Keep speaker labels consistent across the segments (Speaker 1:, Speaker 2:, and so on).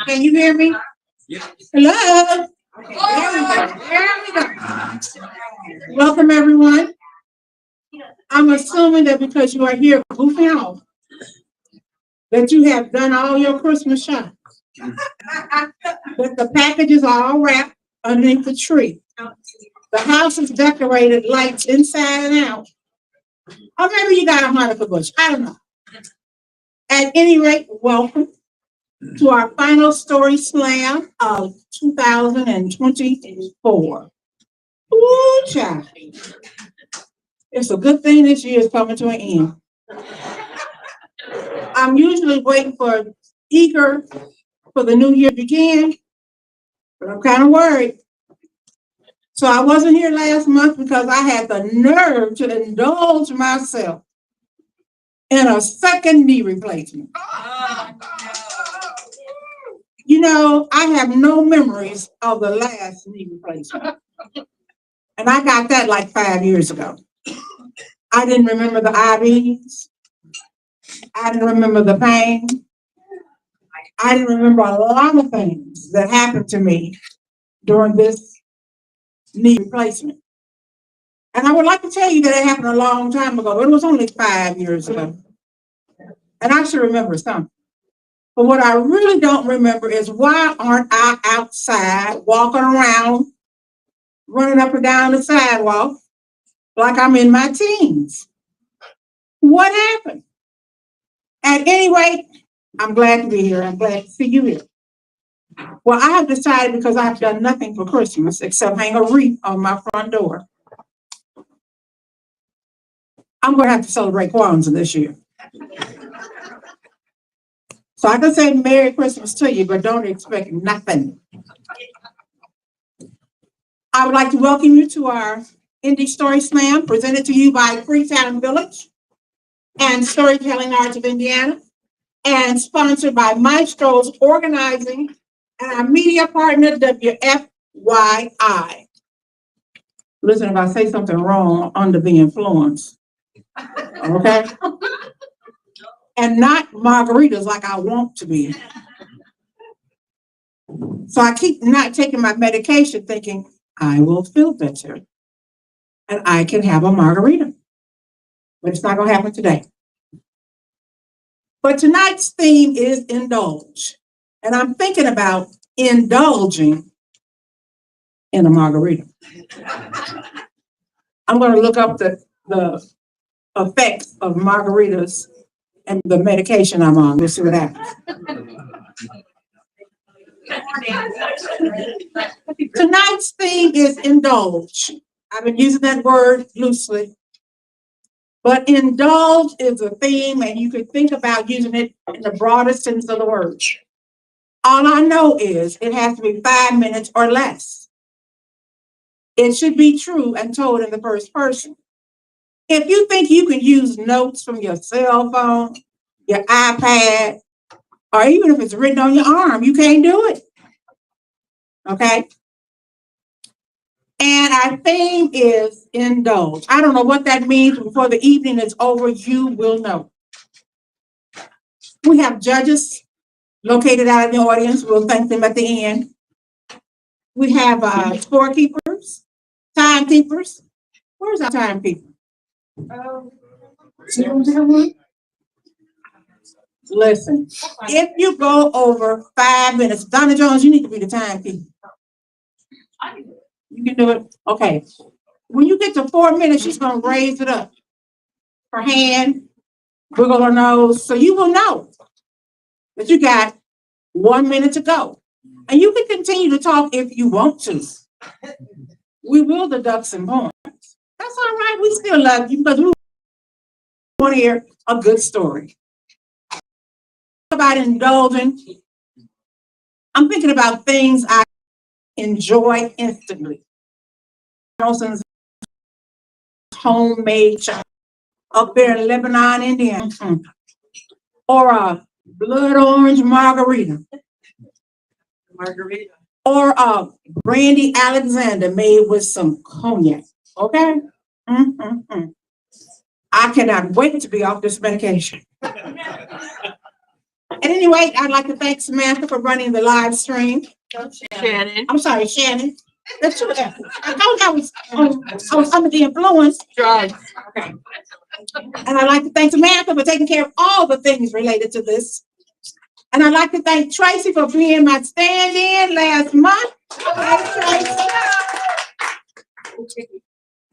Speaker 1: Can you hear me? Hello? Okay, there we go. Welcome, everyone. I'm assuming that because you are here goofing off, that you have done all your Christmas shopping. But the packages are all wrapped underneath the tree. The house is decorated, lights inside and out. Or maybe you got a Hanukkah bush. I don't know. At any rate, welcome to our final story slam of 2024. Ooh, child. It's a good thing this year is coming to an end. I'm usually waiting eager for the new year to begin, but I'm kind of worried. So I wasn't here last month because I had the nerve to indulge myself in a second knee replacement. You know, I have no memories of the last knee replacement. And I got that like 5 years ago. I didn't remember the IVs. I didn't remember the pain. I didn't remember a lot of things that happened to me during this knee replacement. And I would like to tell you that it happened a long time ago. It was only 5 years ago. And I should remember something. But what I really don't remember is why aren't I outside walking around, running up and down the sidewalk like I'm in my teens? What happened? At any rate, I'm glad to be here. I'm glad to see you here. Well, I have decided because I've done nothing for Christmas except hang a wreath on my front door. I'm going to have to celebrate Kwanzaa this year. So I can say Merry Christmas to you, but don't expect nothing. I would like to welcome you to our Indy Story Slam, presented to you by Freetown Village and Storytelling Arts of Indiana, and sponsored by Maestro's Organizing and our media partner, WFYI. Listen, if I say something wrong, under the influence, okay? And not margaritas like I want to be. So I keep not taking my medication thinking I will feel better and I can have a margarita. But it's not going to happen today. But tonight's theme is indulge. And I'm thinking about indulging in a margarita. I'm going to look up the effects of margaritas and the medication I'm on. We'll see what happens. Tonight's theme is indulge. I've been using that word loosely. But indulge is a theme, and you could think about using it in the broadest sense of the word. All I know is it has to be 5 minutes or less. It should be true and told in the first person. If you think you can use notes from your cell phone, your iPad, or even if it's written on your arm, you can't do it. Okay? And our theme is indulge. I don't know what that means. Before the evening is over, you will know. We have judges located out in the audience. We'll thank them at the end. We have scorekeepers, timekeepers. Where's our timekeeper? Listen, if you go over 5 minutes, Donna Jones, you need to be the timekeeper. You can do it. Okay. When you get to 4 minutes, she's going to raise it up. Her hand, wiggle her nose, so you will know that you got 1 minute to go. And you can continue to talk if you want to. We will deduct some points. That's all right. We still love you because we want to hear a good story. About indulging, I'm thinking about things I enjoy instantly. Nelson's homemade chocolate up there in Lebanon, Indiana, or a blood orange margarita, or a brandy Alexander made with some cognac. Okay, I cannot wait to be off this medication. At any rate, I'd like to thank Samantha for running the live stream.
Speaker 2: Shannon.
Speaker 1: I'm sorry, Shannon. That's true. I thought I was under the influence.
Speaker 2: Drugs.
Speaker 1: Okay. And I'd like to thank Samantha for taking care of all the things related to this. And I'd like to thank Tracy for being my stand-in last month.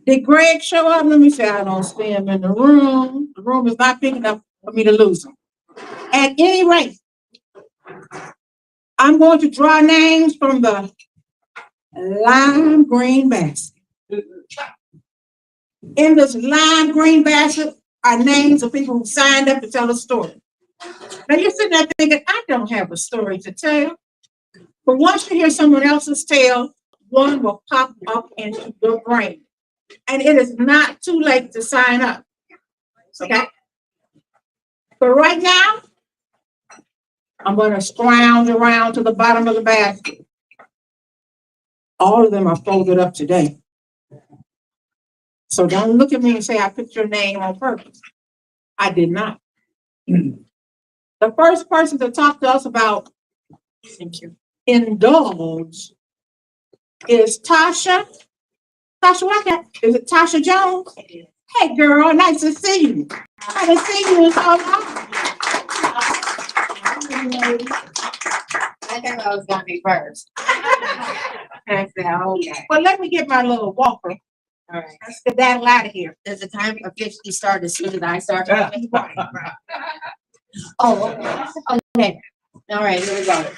Speaker 1: Did Greg show up? Let me say I don't see him in the room. The room is not big enough for me to lose him. At any rate, I'm going to draw names from the lime green basket. In this lime green basket are names of people who signed up to tell a story. Now you're sitting there thinking, I don't have a story to tell. But once you hear someone else's tale, one will pop up into your brain. And it is not too late to sign up. Okay? But right now, I'm going to scrounge around to the bottom of the basket. All of them are folded up today. So don't look at me and say I put your name on purpose. I did not. The first person to talk to us about indulge is Tasha. Tasha, what that? Is it Tasha Jones? Hey, girl, nice to see you. I haven't seen you in so long.
Speaker 2: I think I was gonna be first. I said, okay.
Speaker 1: Well, let me get my little walker.
Speaker 2: All right.
Speaker 1: Let's get that out of here.
Speaker 2: Does the time officially start as soon as I start?
Speaker 1: Right.
Speaker 2: Oh, okay. Okay. All right, here we go.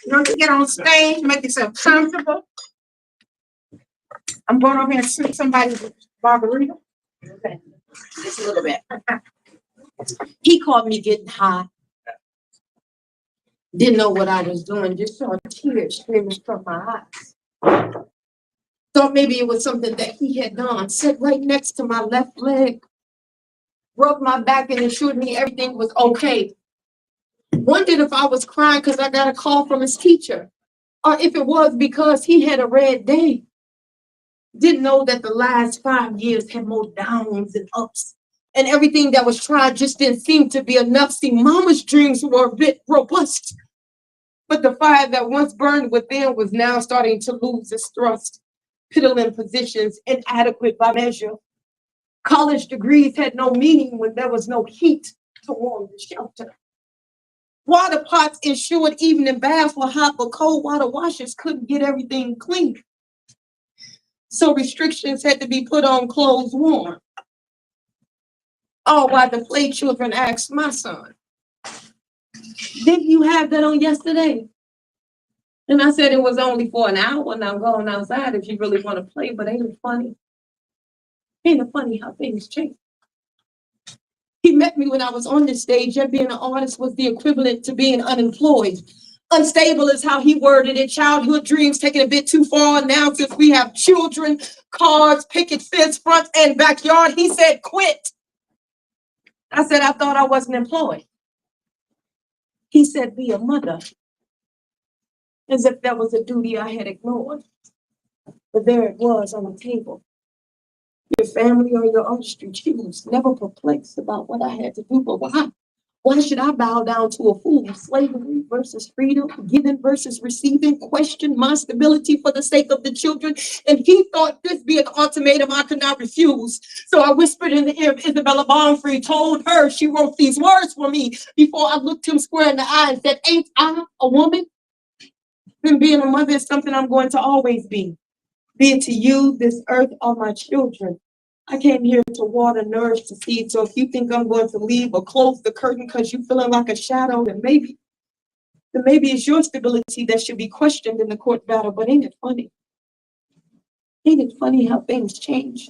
Speaker 1: You know, to get on stage, make yourself comfortable. I'm going over here and sneak somebody's margarita.
Speaker 2: Okay. Just a little bit. He called me getting high. Didn't know what I was doing, just saw tears streaming from my eyes. Thought maybe it was something that he had done. Sat right next to my left leg, rubbed my back and assured me everything was okay. Wondered if I was crying because I got a call from his teacher, or if it was because he had a red day. Didn't know that the last 5 years had more downs and ups, and everything that was tried just didn't seem to be enough. See, mama's dreams were a bit robust, but the fire that once burned within was now starting to lose its thrust. Piddling positions, inadequate by measure. College degrees had no meaning when there was no heat to warm the shelter. Water pots ensured evening baths were hot, but cold water washers couldn't get everything clean. So restrictions had to be put on clothes warm. All while the play children asked my son, didn't you have that on yesterday? And I said it was only for an hour and I'm going outside if you really want to play, but ain't it funny? Ain't it funny how things change? He met me when I was on the stage, yet being an artist was the equivalent to being unemployed. Unstable is how he worded it. Childhood dreams taken a bit too far. Now since we have children, cars, picket fence, front and backyard, he said, quit. I said, I thought I wasn't employed. He said, be a mother. As if that was a duty I had ignored. But there it was on the table. Your family or your artistry choose. Never perplexed about what I had to do, but why? Why should I bow down to a fool? Slavery versus freedom, giving versus receiving, question my stability for the sake of the children. And he thought this be an ultimatum I could not refuse. So I whispered in the ear of Isabella Bonfrey, told her she wrote these words for me before I looked him square in the eye and said, ain't I a woman? Then being a mother is something I'm going to always be. Be it to you, this earth, or my children. I came here to water, nourish the seed. So if you think I'm going to leave or close the curtain because you're feeling like a shadow, then maybe it's your stability that should be questioned in the court battle. But ain't it funny? Ain't it funny how things change?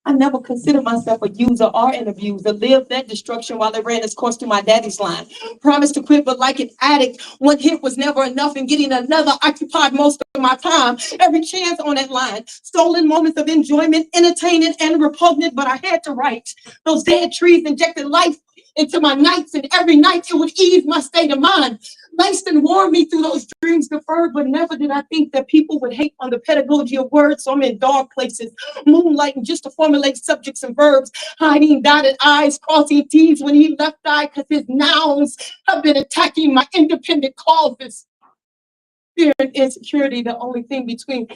Speaker 2: I never considered myself a user or an abuser. Lived that destruction while it ran its course to my daddy's line. Promised to quit, but like an addict, one hit was never enough, and getting another occupied most of my time. Every chance on that line. Stolen moments of enjoyment, entertaining and repugnant, but I had to write. Those dead trees injected life into my nights, and every night it would ease my state of mind. laced and warmed me through those dreams deferred, but never did I think that people would hate on the pedagogy of words. So I'm in dark places, moonlighting just to formulate subjects and verbs, hiding dotted I's, crossing T's when he left eye, because his nouns have been attacking my independent clauses. Fear and insecurity, the only thing between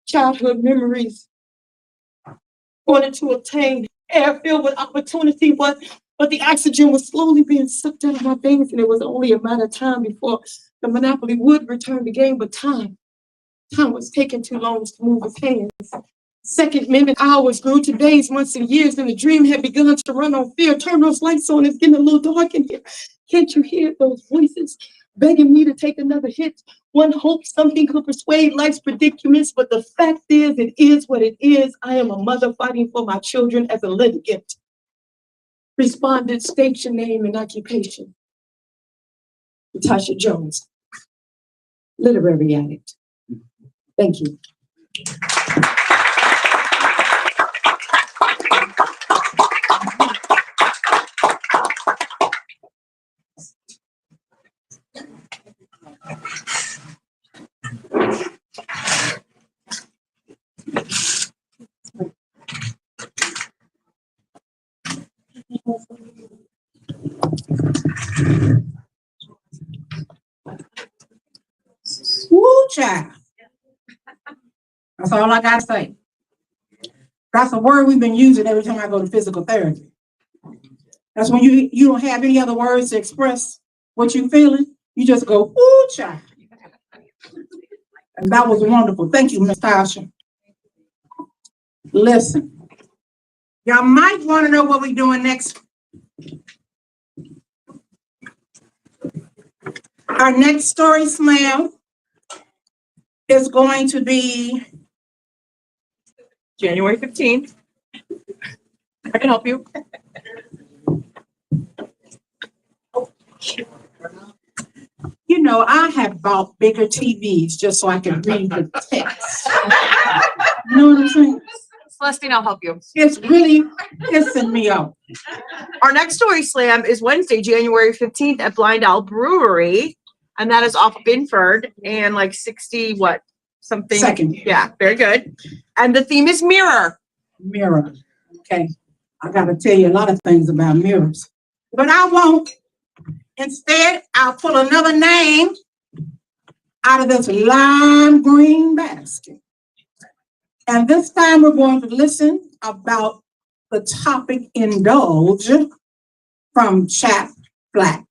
Speaker 2: childhood memories. Wanted to obtain air filled with opportunity, but the oxygen was slowly being sucked out of my veins, and it was only a matter of time before the monopoly would return the game. But time was taking too long to move its hands. Second, minute, hours grew to days, months, and years, and the dream had begun to run on fear. Turn those lights on, it's getting a little dark in here. Can't you hear those voices begging me to take another hit? One hopes something could persuade life's predicaments, but the fact is, it is what it is. I am a mother fighting for my children as a litigant. Respondent, state your name and occupation. Natasha Jones, literary addict. Thank you.
Speaker 1: Woo, child. That's all I gotta say. That's a word we've been using every time I go to physical therapy. That's when you don't have any other words to express what you're feeling. You just go, woo, child. And that was wonderful. Thank you, Miss Tasha. Listen, y'all might want to know what we're doing next. Our next story slam is going to be
Speaker 3: January 15th. I can help you.
Speaker 1: You know, I have bought bigger TVs just so I can read the text. You know what I'm saying?
Speaker 3: Celestine, I'll help you.
Speaker 1: It's really pissing me off.
Speaker 3: Our next story slam is Wednesday, January 15th at Blind Owl Brewery. And that is off Binford and like 60, what? Something.
Speaker 1: Second.
Speaker 3: Yeah, very good. And the theme is mirror.
Speaker 1: Mirror. Okay. I got to tell you a lot of things about mirrors. But I won't. Instead, I'll pull another name out of this lime green basket. And this time we're going to listen about the topic indulge from Chap Black.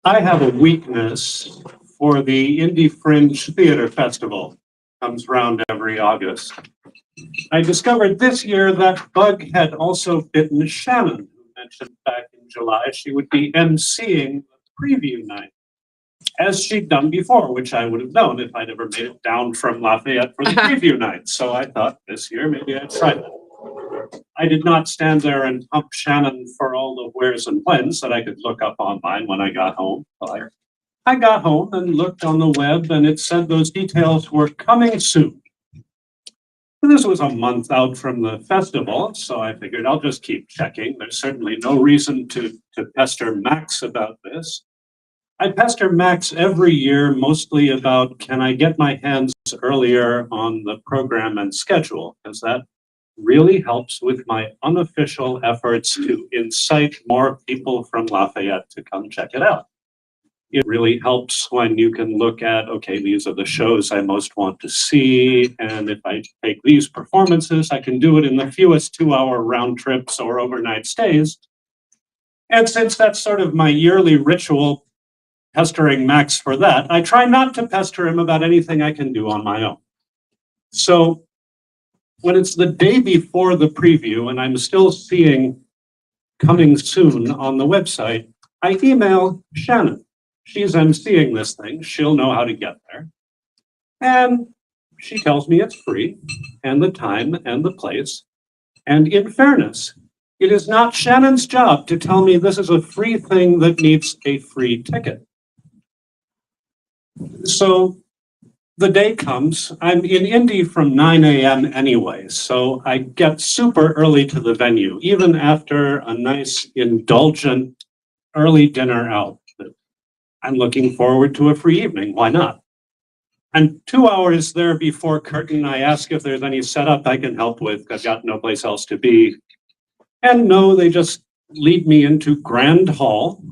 Speaker 4: I have a weakness for the Indy Fringe Theater Festival. Comes around every August. I discovered this year that bug had also bitten Shannon, who mentioned back in July she would be emceeing the preview night, as she'd done before, which I would have known if I'd ever made it down from Lafayette for the preview night. So I thought this year maybe I'd try that. I did not stand there and pump Shannon for all the wheres and whens that I could look up online when I got home. I got home and looked on the web, and it said those details were coming soon. This was a month out from the festival, so I figured I'll just keep checking. There's certainly no reason to pester Max about this. I pester Max every year, mostly about, can I get my hands earlier on the program and schedule? Because that really helps with my unofficial efforts to incite more people from Lafayette to come check it out. It really helps when you can look at, okay, these are the shows I most want to see, and if I take these performances, I can do it in the fewest 2-hour round trips or overnight stays. And since that's sort of my yearly ritual, pestering Max for that, I try not to pester him about anything I can do on my own. So when it's the day before the preview and I'm still seeing coming soon on the website, I email Shannon. She's emceeing this thing. She'll know how to get there. And she tells me it's free, and the time and the place. And in fairness, it is not Shannon's job to tell me this is a free thing that needs a free ticket. So the day comes. I'm in Indy from 9 a.m. anyway, so I get super early to the venue, even after a nice, indulgent early dinner out. I'm looking forward to a free evening. Why not? And 2 hours there before curtain, I ask if there's any setup I can help with. I've got no place else to be. And no, they just lead me into Grand Hall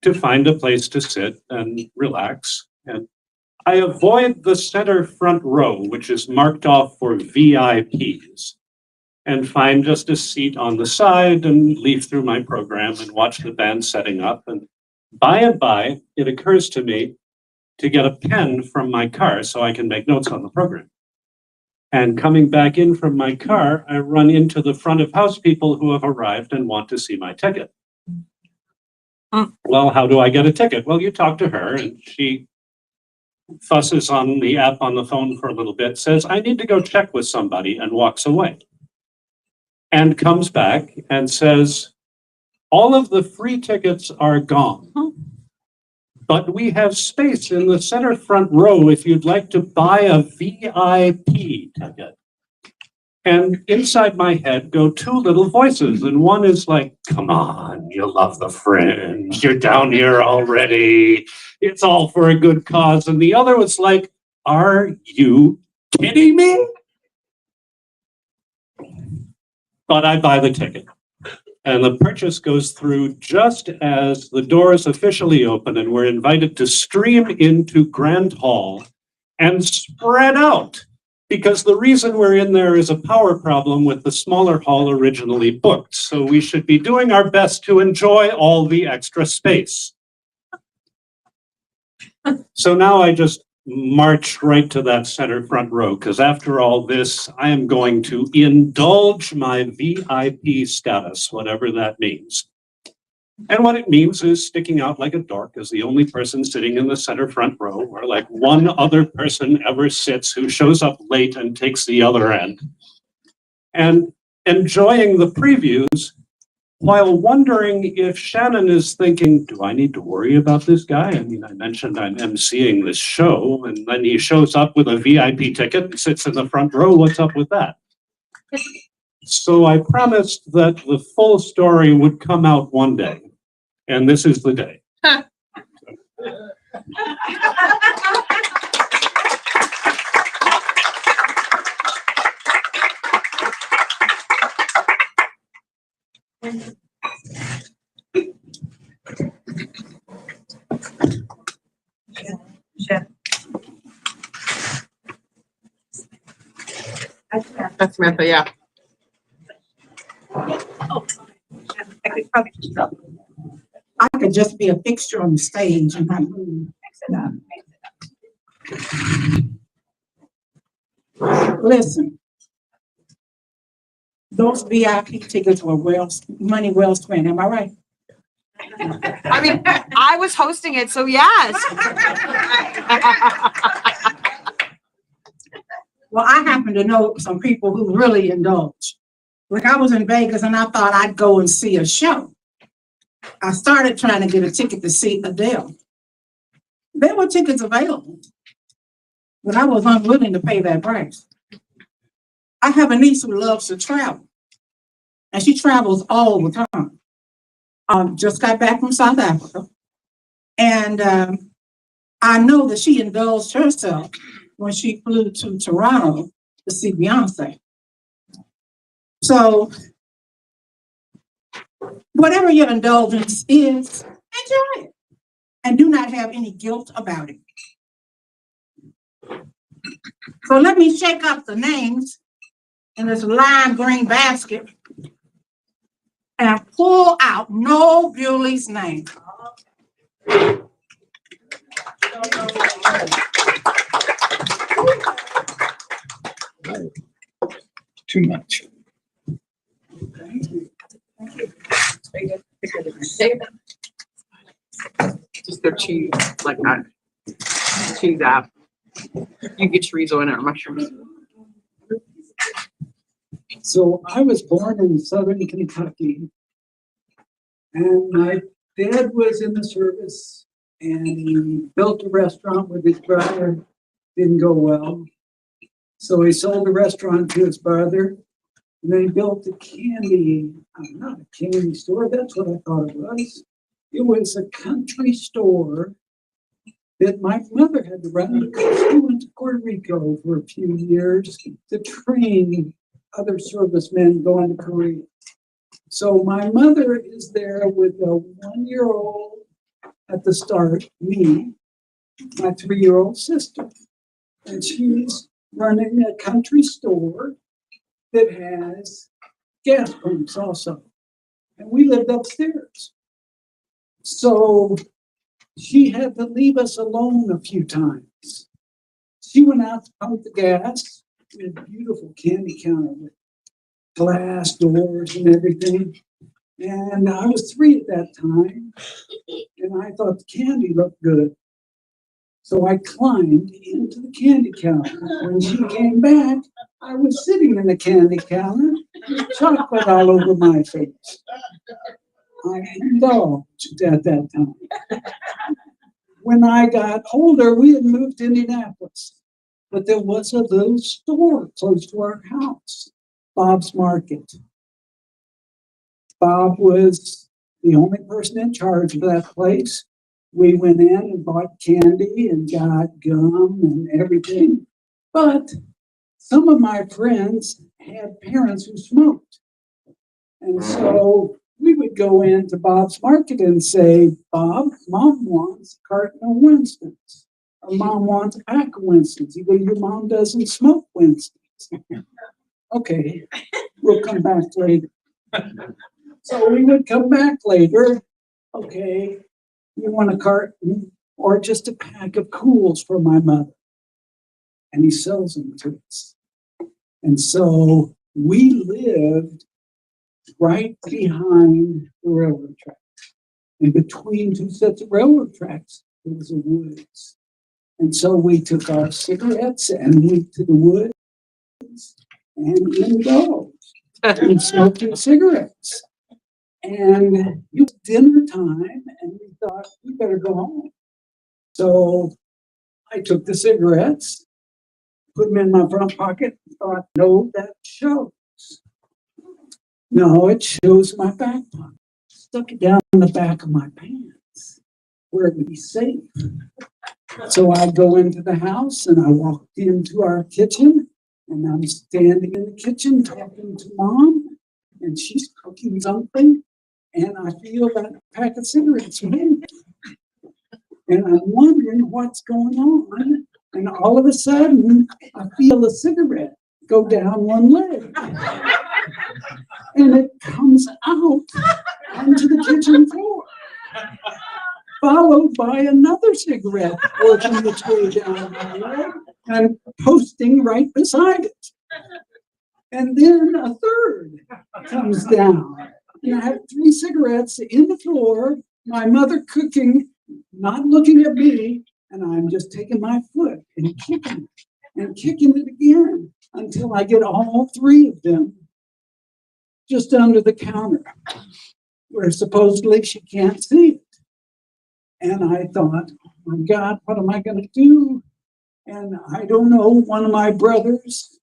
Speaker 4: to find a place to sit and relax. And I avoid the center front row, which is marked off for VIPs, and find just a seat on the side and leaf through my program and watch the band setting up. And by, it occurs to me to get a pen from my car so I can make notes on the program. And coming back in from my car, I run into the front of house people who have arrived and want to see my ticket. Well, how do I get a ticket? Well, you talk to her and she fusses on the app on the phone for a little bit, says, I need to go check with somebody, and walks away. And comes back and says, all of the free tickets are gone, but we have space in the center front row if you'd like to buy a VIP ticket. And inside my head go two little voices, and one is like, come on, you love the Fringe, you're down here already, it's all for a good cause. And the other was like, are you kidding me? But I buy the ticket. And the purchase goes through just as the doors officially open, and we're invited to stream into Grand Hall and spread out. Because the reason we're in there is a power problem with the smaller hall originally booked. So we should be doing our best to enjoy all the extra space. So now I just march right to that center front row, because after all this, I am going to indulge my VIP status, whatever that means. And what it means is sticking out like a dork as the only person sitting in the center front row, where like one other person ever sits who shows up late and takes the other end. And enjoying the previews while wondering if Shannon is thinking, do I need to worry about this guy? I mean, I mentioned I'm emceeing this show, and then he shows up with a VIP ticket and sits in the front row. What's up with that? So I promised that the full story would come out one day. And this is the day.
Speaker 3: That's Samantha, yeah.
Speaker 1: I could just be a fixture on the stage and not move. Listen, those VIP tickets were money well spent. Am I right?
Speaker 3: I mean, I was hosting it, so yes.
Speaker 1: Well, I happen to know some people who really indulge. Like I was in Vegas and I thought I'd go and see a show. I started trying to get a ticket to see Adele. There were tickets available, but I was unwilling to pay that price. I have a niece who loves to travel, and she travels all the time. Just got back from South Africa, and I know that she indulged herself when she flew to Toronto to see Beyonce. So, whatever your indulgence is, enjoy it, and do not have any guilt about it. So let me shake up the names in this lime green basket and pull out Noel Bewley's name.
Speaker 5: Too much.
Speaker 3: Just their cheese, like that. Cheese app. You get chorizo in it or mushrooms.
Speaker 5: So I was born in southern Kentucky, and my dad was in the service, and he built a restaurant with his brother, Didn't go well. So he sold the restaurant to his brother. And they built a candy, not a candy store, that's what I thought it was. It was a country store that my mother had to run because she went to Puerto Rico for a few years to train other servicemen going to Korea. So my mother is there with a 1-year-old at the start, me, my 3-year-old sister. And she's running a country store that has gas pumps also. And we lived upstairs. So she had to leave us alone a few times. She went out to pump the gas. We had a beautiful candy counter with glass doors and everything. And I was 3 at that time. And I thought the candy looked good. So I climbed into the candy counter. When she came back, I was sitting in the candy counter with chocolate all over my face. I indulged at that time. When I got older, we had moved to Indianapolis, but there was a little store close to our house, Bob's Market. Bob was the only person in charge of that place. We went in and bought candy and got gum and everything. But some of my friends had parents who smoked. And so we would go into Bob's Market and say, Bob, Mom wants a carton of Winston's. Or Mom wants a pack of Winston's. He goes, your mom doesn't smoke Winston's. Okay, we'll come back later. So we would come back later. Okay, you want a carton or just a pack of Cools for my mother? And he sells them to us. And so we lived right behind the railroad tracks. And between 2 sets of railroad tracks, there was a woods. And so we took our cigarettes and went to the woods and indulged in smoking cigarettes. And it was dinner time, and we thought we better go home. So I took the cigarettes, put them in my front pocket, and thought, no, that shows. No, it shows my back pocket. Stuck it down in the back of my pants where it would be safe. So I go into the house and I walked into our kitchen and I'm standing in the kitchen talking to Mom and she's cooking something and I feel that pack of cigarettes move. And I'm wondering what's going on. And all of a sudden I feel a cigarette go down one leg. And it comes out onto the kitchen floor, followed by another cigarette working its way down my leg and posting right beside it. And then a third comes down. And I have 3 cigarettes in the floor, my mother cooking, not looking at me, and I'm just taking my foot and kicking it again until I get all 3 of them just under the counter, where supposedly she can't see it. And I thought, oh my God, what am I going to do? And I don't know, one of my brothers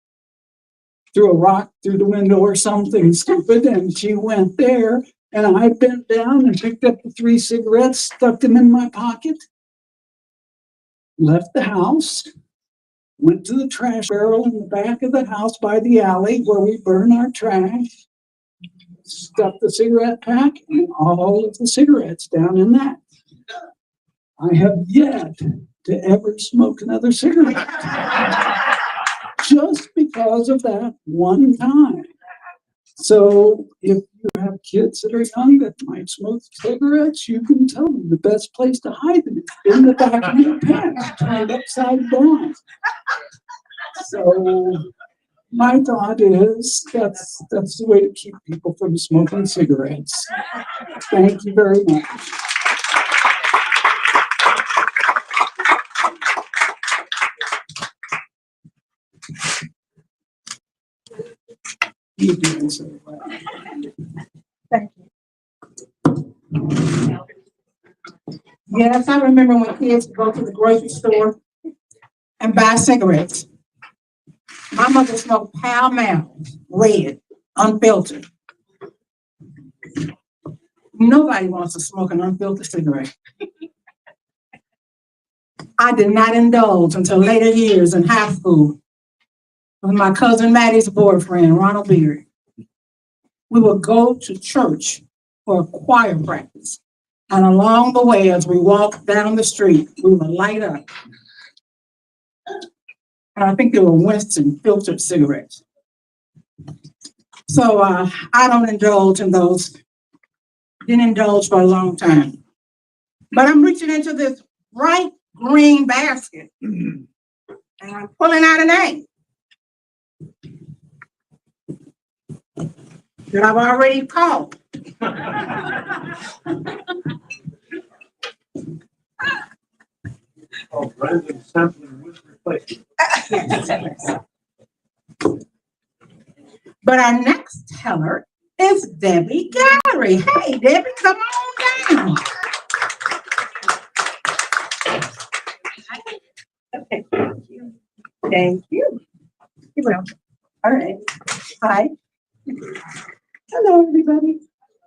Speaker 5: threw a rock through the window or something stupid, and she went there, and I bent down and picked up the 3 cigarettes, stuck them in my pocket, left the house, went to the trash barrel in the back of the house by the alley where we burn our trash, stuck the cigarette pack and all of the cigarettes down in that. I have yet to ever smoke another cigarette. Just because of that one time. So if you have kids that are young that might smoke cigarettes, you can tell them the best place to hide them is in the back of your pants, turned upside down. So my thought is that's the way to keep people from smoking cigarettes. Thank you very much. You did so well.
Speaker 1: Thank you. Yes, I remember when kids would go to the grocery store and buy cigarettes. My mother smoked Pall Mall, red, unfiltered. Nobody wants to smoke an unfiltered cigarette. I did not indulge until later years in high school with my cousin Maddie's boyfriend, Ronald Beard. We would go to church for a choir practice. And along the way, as we walked down the street, we would light up. And I think they were Winston filtered cigarettes. So I don't indulge in those. Didn't indulge for a long time. But I'm reaching into this bright green basket. And I'm pulling out a name that I've already called.
Speaker 4: Oh, Brandon sampling was replaced.
Speaker 1: But our next teller is Debbie Gary. Hey, Debbie, come on down. Okay, thank you. Thank you. You're welcome. All right. Hi. Hello, everybody.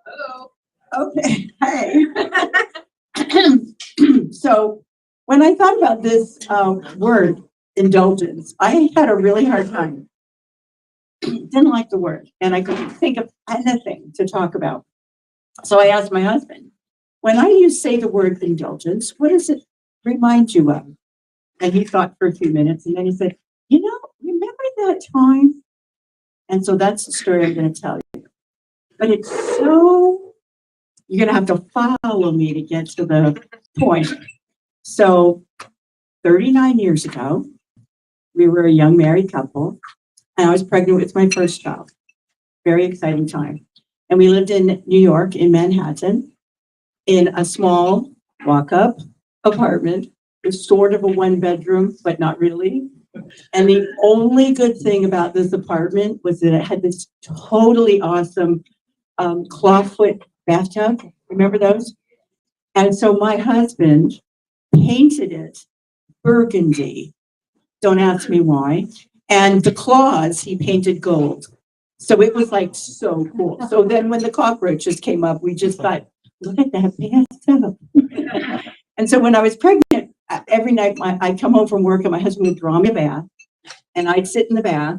Speaker 2: Hello.
Speaker 1: Okay. Hey. So when I thought about this word, indulgence, I had a really hard time. Didn't like the word, and I couldn't think of anything to talk about. So I asked my husband, when I say the word indulgence, what does it remind you of? And he thought for a few minutes, and then he said, remember that time? And so that's the story I'm going to tell you. But it's so, you're going to have to follow me to get to the point. So 39 years ago, we were a young married couple, and I was pregnant with my first child. Very exciting time. And we lived in New York, in Manhattan, in a small walk-up apartment. It was sort of a one-bedroom, but not really. And the only good thing about this apartment was that it had this totally awesome clawfoot bathtub. Remember those? And so my husband painted it burgundy. Don't ask me why. And the claws he painted gold. So it was like so cool. So then when the cockroaches came up, we just thought, look at that bathtub. And so when I was pregnant, every night I'd come home from work and my husband would draw me a bath, and I'd sit in the bath.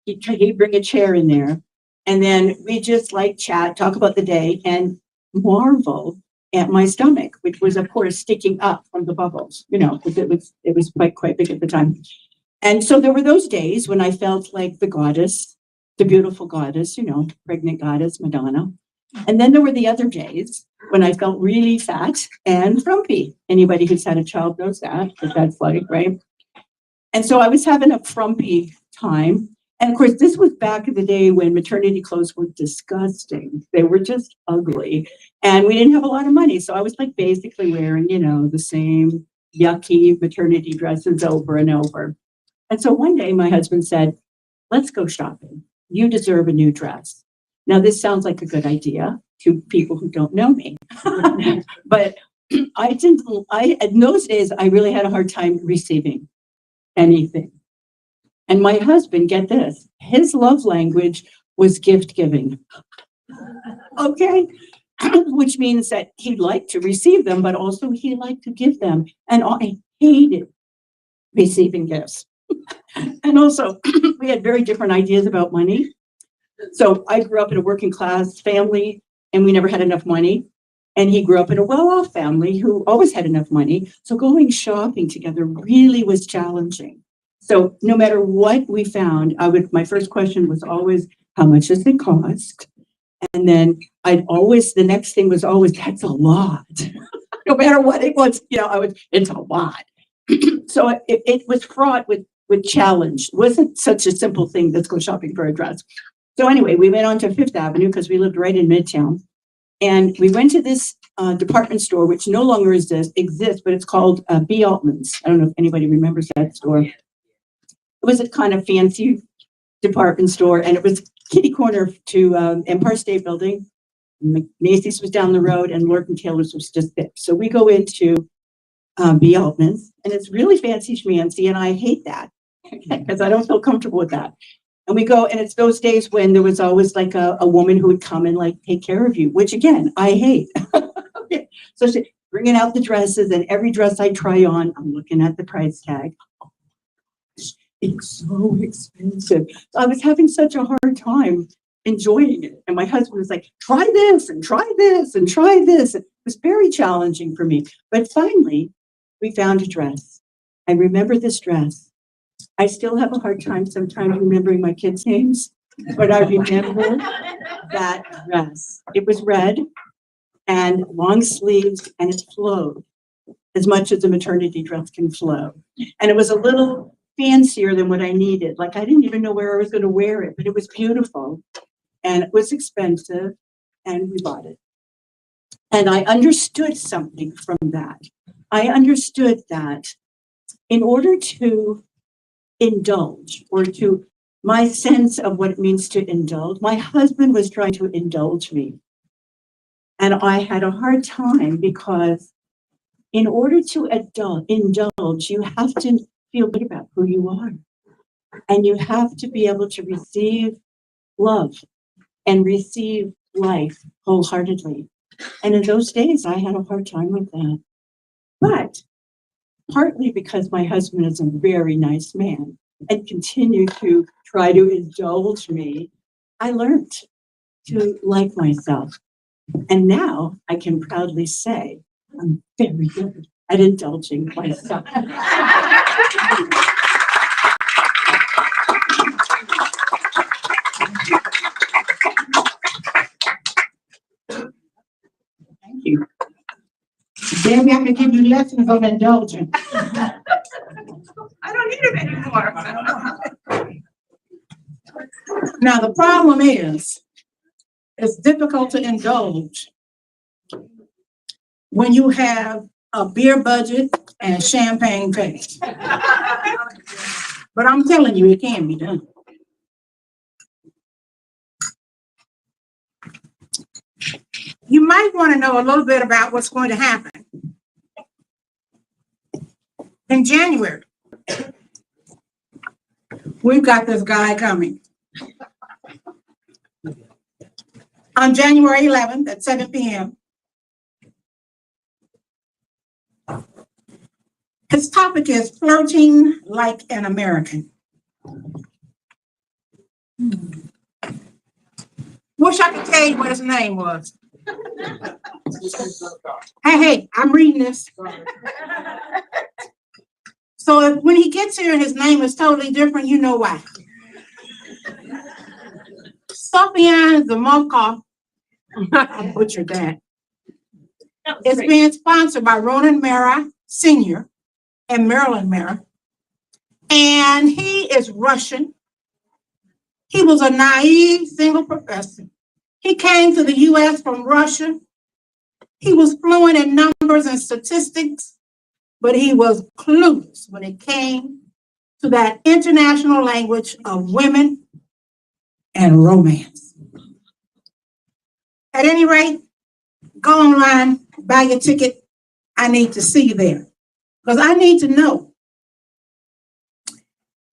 Speaker 1: He'd bring a chair in there, and then we just like chat, talk about the day, and marvel at my stomach, which was of course sticking up from the bubbles, because it was quite big at the time. And so there were those days when I felt like the goddess, the beautiful goddess, pregnant goddess, Madonna. And then there were the other days when I felt really fat and frumpy. Anybody who's had a child knows that, what that's like, right? And so I was having a frumpy time. And of course, this was back in the day when maternity clothes were disgusting. They were just ugly. And we didn't have a lot of money. So I was like basically wearing, the same yucky maternity dresses over and over. And so one day my husband said, let's go shopping. You deserve a new dress. Now, this sounds like a good idea to people who don't know me, but in those days, I really had a hard time receiving anything. And my husband, get this, his love language was gift giving. Okay. Which means that he liked to receive them, but also he liked to give them. And I hated receiving gifts. And also, we had very different ideas about money. So I grew up in a working class family, and we never had enough money. And he grew up in a well-off family who always had enough money. So going shopping together really was challenging. So no matter what we found, my first question was always, how much does it cost? And then the next thing was always, that's a lot. No matter what it was, it's a lot. So it was fraught with challenge. It wasn't such a simple thing, let's go shopping for a dress. So anyway, we went on to Fifth Avenue because we lived right in Midtown. And we went to this department store, which no longer exists, but it's called B. Altman's. I don't know if anybody remembers that store. It was a kind of fancy department store, and it was kitty corner to Empire State Building. Macy's was down the road, and Lord & Taylor's was just there. So we go into
Speaker 6: B. Altman's, and it's really fancy schmancy, and I hate that because I don't feel comfortable with that. And we go, and it's those days when there was always like a woman who would come and like take care of you, which again, I hate. Okay. So she bringing out the dresses, and every dress I try on, I'm looking at the price tag. It's so expensive. So I was having such a hard time enjoying it. And my husband was like, try this and try this and try this. It was very challenging for me. But finally, we found a dress. I remember this dress. I still have a hard time sometimes remembering my kids' names, but I remember that dress. It was red and long sleeves, and it flowed as much as a maternity dress can flow. And it was a little fancier than what I needed. Like I didn't even know where I was going to wear it, but it was beautiful and it was expensive, and we bought it. And I understood something from that. I understood that in order to indulge, or to my sense of what it means to indulge, my husband was trying to indulge me. And I had a hard time because in order to indulge, you have to feel good about who you are. And you have to be able to receive love and receive life wholeheartedly. And in those days, I had a hard time with that. But partly because my husband is a very nice man and continued to try to indulge me, I learned to like myself. And now I can proudly say I'm very good at indulging myself. Thank you.
Speaker 1: Maybe I could give you lessons on indulging.
Speaker 3: I don't need it anymore.
Speaker 1: Now, the problem is, it's difficult to indulge when you have a beer budget and a champagne taste. But I'm telling you, it can be done. You might want to know a little bit about what's going to happen in January. We've got this guy coming. On January 11th at 7 p.m. His topic is flirting like an American. Wish I could tell you what his name was. Hey, I'm reading this. So when he gets here and his name is totally different, you know why. Sofian Zamokov, I butchered that. It's being sponsored by Ronan Mara Sr. and Marilyn Mara. And he is Russian. He was a naive single professor. He came to the US from Russia. He was fluent in numbers and statistics, but he was clueless when it came to that international language of women and romance. At any rate, go online, buy your ticket. I need to see you there because I need to know,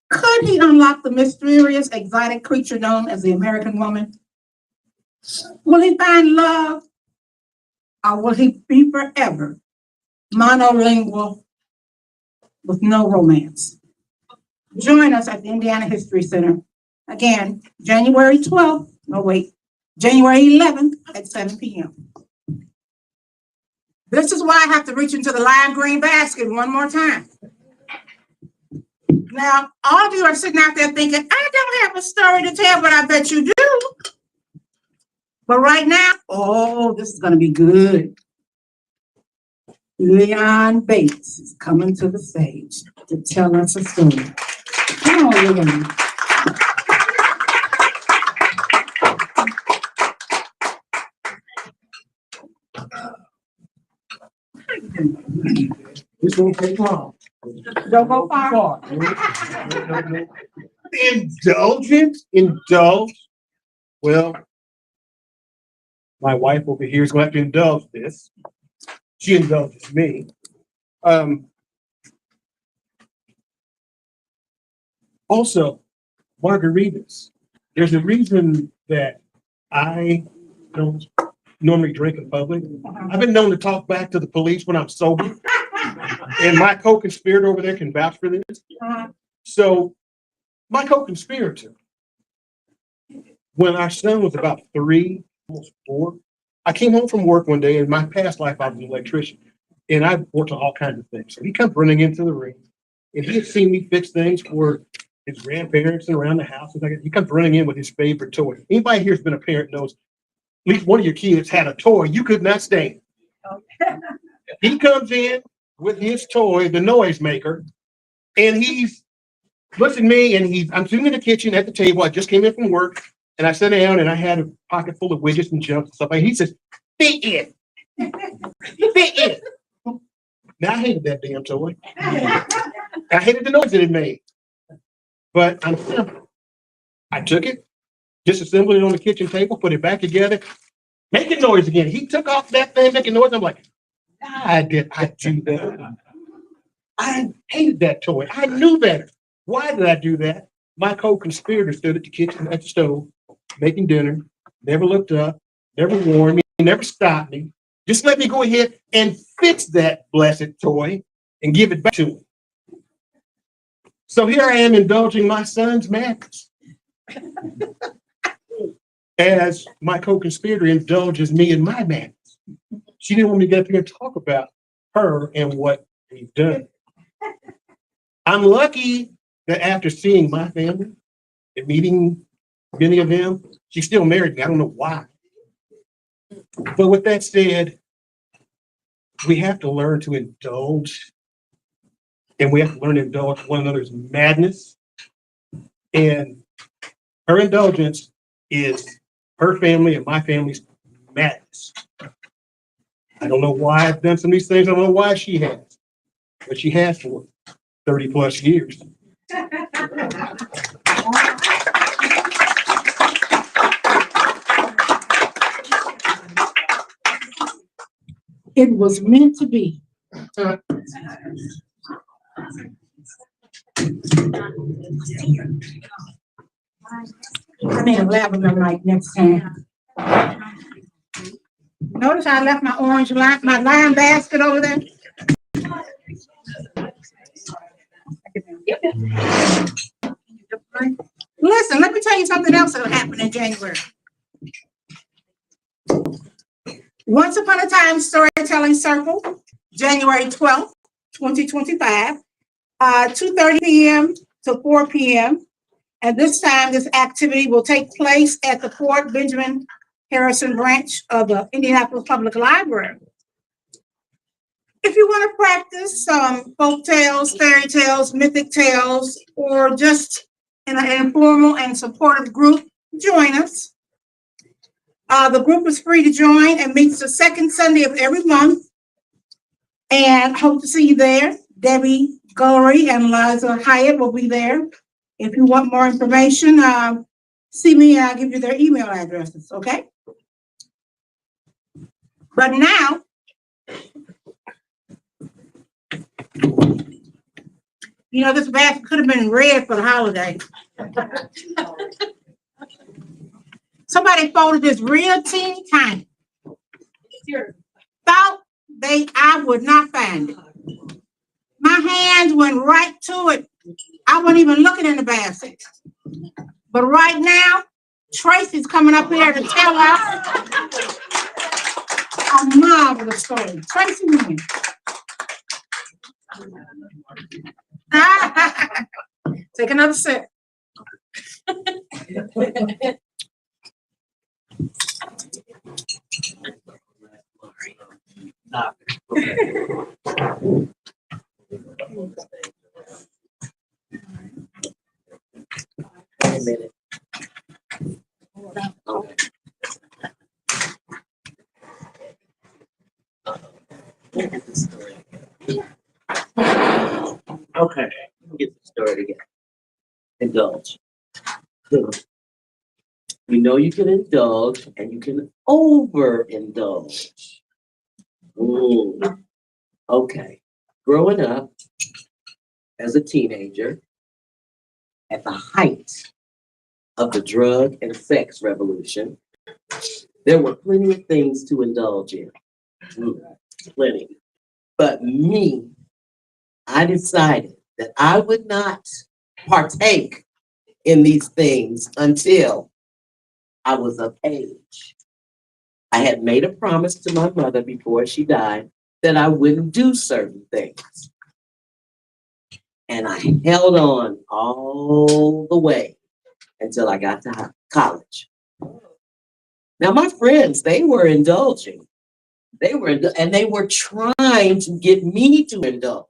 Speaker 1: could he unlock the mysterious exotic creature known as the American woman? Will he find love, or will he be forever monolingual with no romance? Join us at the Indiana History Center. Again, January 12th, January 11th at 7 p.m. This is why I have to reach into the lime green basket one more time. Now, all of you are sitting out there thinking, I don't have a story to tell, but I bet you do. But right now, oh, this is going to be good. Leon Bates is coming to the stage to tell us a story. Come on, Leon.
Speaker 5: This won't take long.
Speaker 1: Don't go far.
Speaker 7: Indulge? Well, my wife over here is going to have to indulge this. She indulges me. Also, margaritas. There's a reason that I don't normally drink in public. I've been known to talk back to the police when I'm sober. And my co-conspirator over there can vouch for this. So my co-conspirator, when our son was about 3, almost 4, I came home from work one day. In my past life, I was an electrician. And I worked on all kinds of things. So he comes running into the room. And he had seen me fix things for his grandparents and around the house. He comes running in with his favorite toy. Anybody here's been a parent knows at least one of your kids had a toy you could not stand. He comes in with his toy, the noise maker, and he's looks at me and I'm sitting in the kitchen at the table. I just came in from work and I sat down and I had a pocket full of widgets and jumps and stuff. And he says, fit it. Fit it. Now I hated that damn toy. I hated the noise that it made. But I'm simple. I took it, disassembled it on the kitchen table, put it back together, making noise again. He took off that thing making noise. I'm like, why did I do that? I hated that toy. I knew better. Why did I do that? My co-conspirator stood at the kitchen at the stove, making dinner, never looked up, never warned me, never stopped me. Just let me go ahead and fix that blessed toy and give it back to him. So here I am indulging my son's madness as my co-conspirator indulges me in my madness. She didn't want me to get up here and talk about her and what we've done. I'm lucky that after seeing my family and meeting many of them, she still married me. I don't know why. But with that said, we have to learn to indulge, and we have to learn to indulge one another's madness. And her indulgence is her family and my family's madness. I don't know why I've done some of these things. I don't know why she has, but she has for 30 plus years.
Speaker 1: It was meant to be. I need a lavender light next time. Notice I left my orange lime, my lime basket over there. Listen, let me tell you something else that'll happen in January. Once Upon a Time Storytelling Circle, January 12th, 2025, 2:30 p.m. to 4 p.m. And this time, this activity will take place at the Fort Benjamin Harrison branch of the Indianapolis Public Library. If you want to practice some folk tales, fairy tales, mythic tales, or just in an informal and supportive group, join us. The group is free to join and meets the second Sunday of every month. And hope to see you there. Debbie Gullery and Liza Hyatt will be there. If you want more information, see me and I'll give you their email addresses, okay? But now, you know, this basket could have been red for the holiday. Somebody folded this real teeny tiny. Thought I would not find it. My hands went right to it. I wasn't even looking in the basket. But right now, Tracy's coming up here to tell us a marvelous story. Tracy, man. Take another sip.
Speaker 8: A minute. Okay, let me get the story again. Indulge. You know you can indulge and you can overindulge. Okay, growing up as a teenager at the height of the drug and sex revolution, there were plenty of things to indulge in. Plenty. But me, I decided that I would not partake in these things until I was of age. I had made a promise to my mother before she died that I wouldn't do certain things. And I held on all the way until I got to college. Now, my friends, they were indulging. And they were trying to get me to indulge,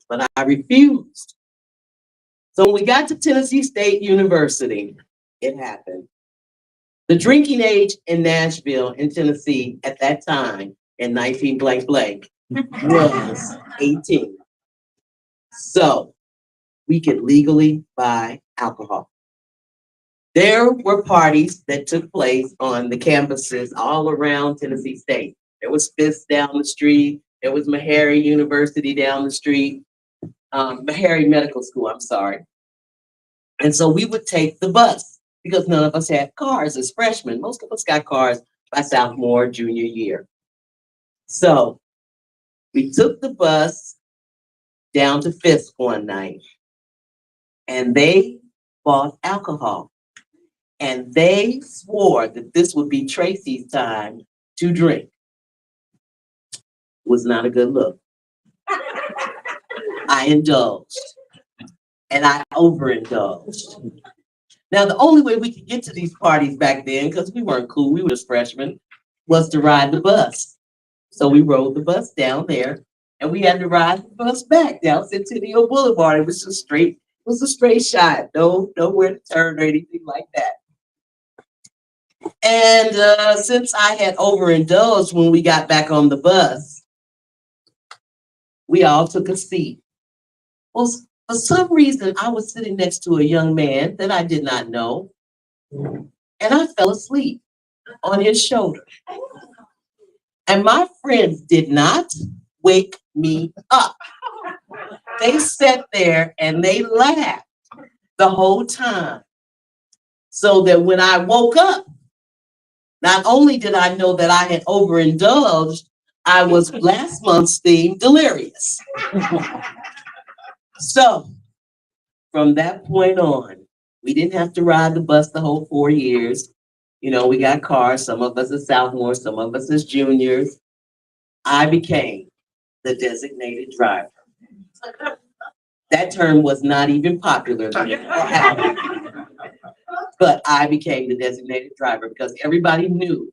Speaker 8: but I refused. So when we got to Tennessee State University, it happened. The drinking age in Nashville, in Tennessee, at that time, in 19 blank blank, was 18. So we could legally buy alcohol. There were parties that took place on the campuses all around Tennessee State. There was Fisk down the street. There was Meharry University down the street. Meharry Medical School, I'm sorry. And so we would take the bus because none of us had cars as freshmen. Most of us got cars by sophomore, junior year. So we took the bus down to Fisk one night and they bought alcohol. And they swore that this would be Tracy's time to drink. Was not a good look. I indulged. And I overindulged. Now, the only way we could get to these parties back then, because we weren't cool, we were just freshmen, was to ride the bus. So we rode the bus down there, and we had to ride the bus back down Centennial Boulevard. It was just straight, it was a straight shot, nowhere to turn or anything like that. And since I had overindulged when we got back on the bus, we all took a seat. Well, for some reason, I was sitting next to a young man that I did not know, and I fell asleep on his shoulder. And my friends did not wake me up. They sat there and they laughed the whole time. So that when I woke up, not only did I know that I had overindulged, I was last month's theme delirious. So from that point on, we didn't have to ride the bus the whole 4 years. You know, we got cars, some of us as sophomores, some of us as juniors. I became the designated driver. That term was not even popular then. But I became the designated driver because everybody knew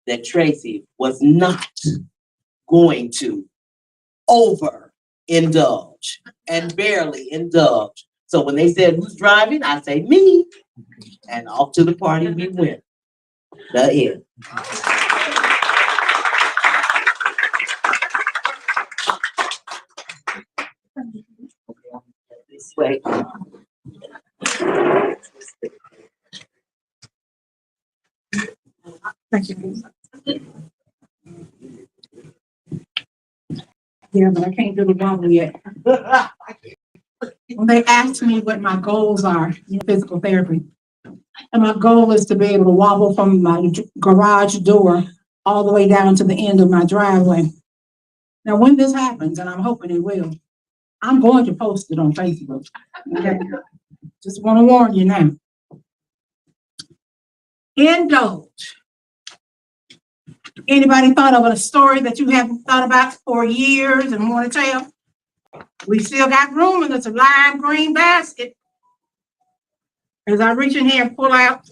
Speaker 8: that Tracy was not going to overindulge and barely indulge. So when they said, who's driving? I say, me. And off to the party we went. The end. This way.
Speaker 1: Thank you. Yeah, but I can't do the wobble yet. When they ask me what my goals are in physical therapy, and my goal is to be able to wobble from my garage door all the way down to the end of my driveway. Now, when this happens, and I'm hoping it will, I'm going to post it on Facebook. Okay? Just want to warn you now. Indulge. Anybody thought of a story that you haven't thought about for years and want to tell? We still got room in this lime green basket. As I reach in here and pull out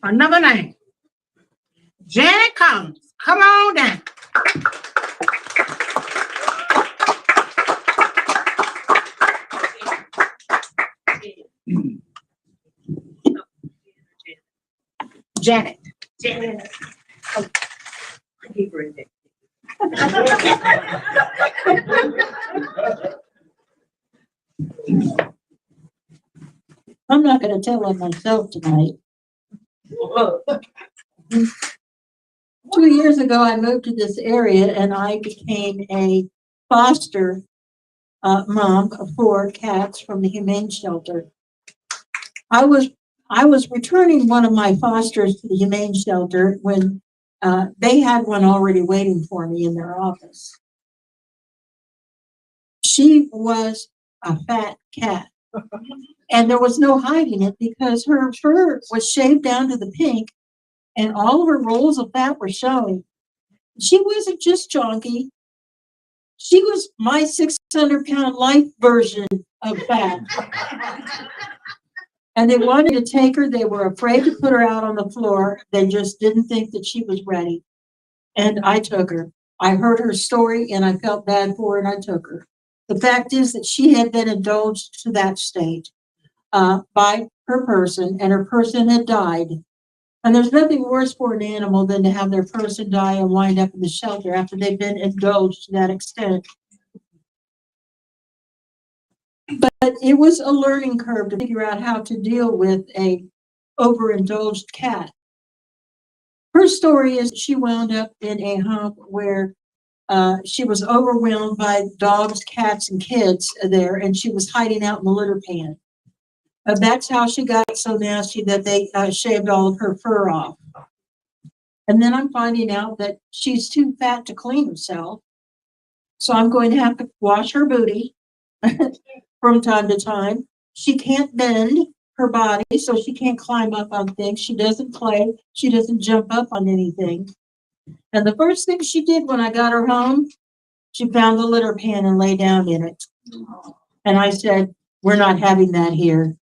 Speaker 1: another name. Janet Collins, come on down. Janet. Janet.
Speaker 6: I'm not gonna tell on myself tonight. 2 years ago, I moved to this area and I became a foster mom of 4 cats from the humane shelter. I was returning one of my fosters to the humane shelter when they had one already waiting for me in their office. She was a fat cat, and there was no hiding it because her fur was shaved down to the pink, and all of her rolls of fat were showing. She wasn't just chonky. She was my 600-pound life version of fat. And they wanted to take her. They were afraid to put her out on the floor. They just didn't think that she was ready. And I took her. I heard her story and I felt bad for her and I took her. The fact is that she had been indulged to that state by her person, and her person had died. And there's nothing worse for an animal than to have their person die and wind up in the shelter after they've been indulged to that extent. But it was a learning curve to figure out how to deal with a overindulged cat. Her story is she wound up in a home where she was overwhelmed by dogs, cats, and kids there, and she was hiding out in the litter pan. That's how she got so nasty that they shaved all of her fur off. And then I'm finding out that she's too fat to clean herself. So I'm going to have to wash her booty from time to time. She can't bend her body, so she can't climb up on things. She doesn't play. She doesn't jump up on anything. And the first thing she did when I got her home, she found the litter pan and lay down in it. And I said, "We're not having that here."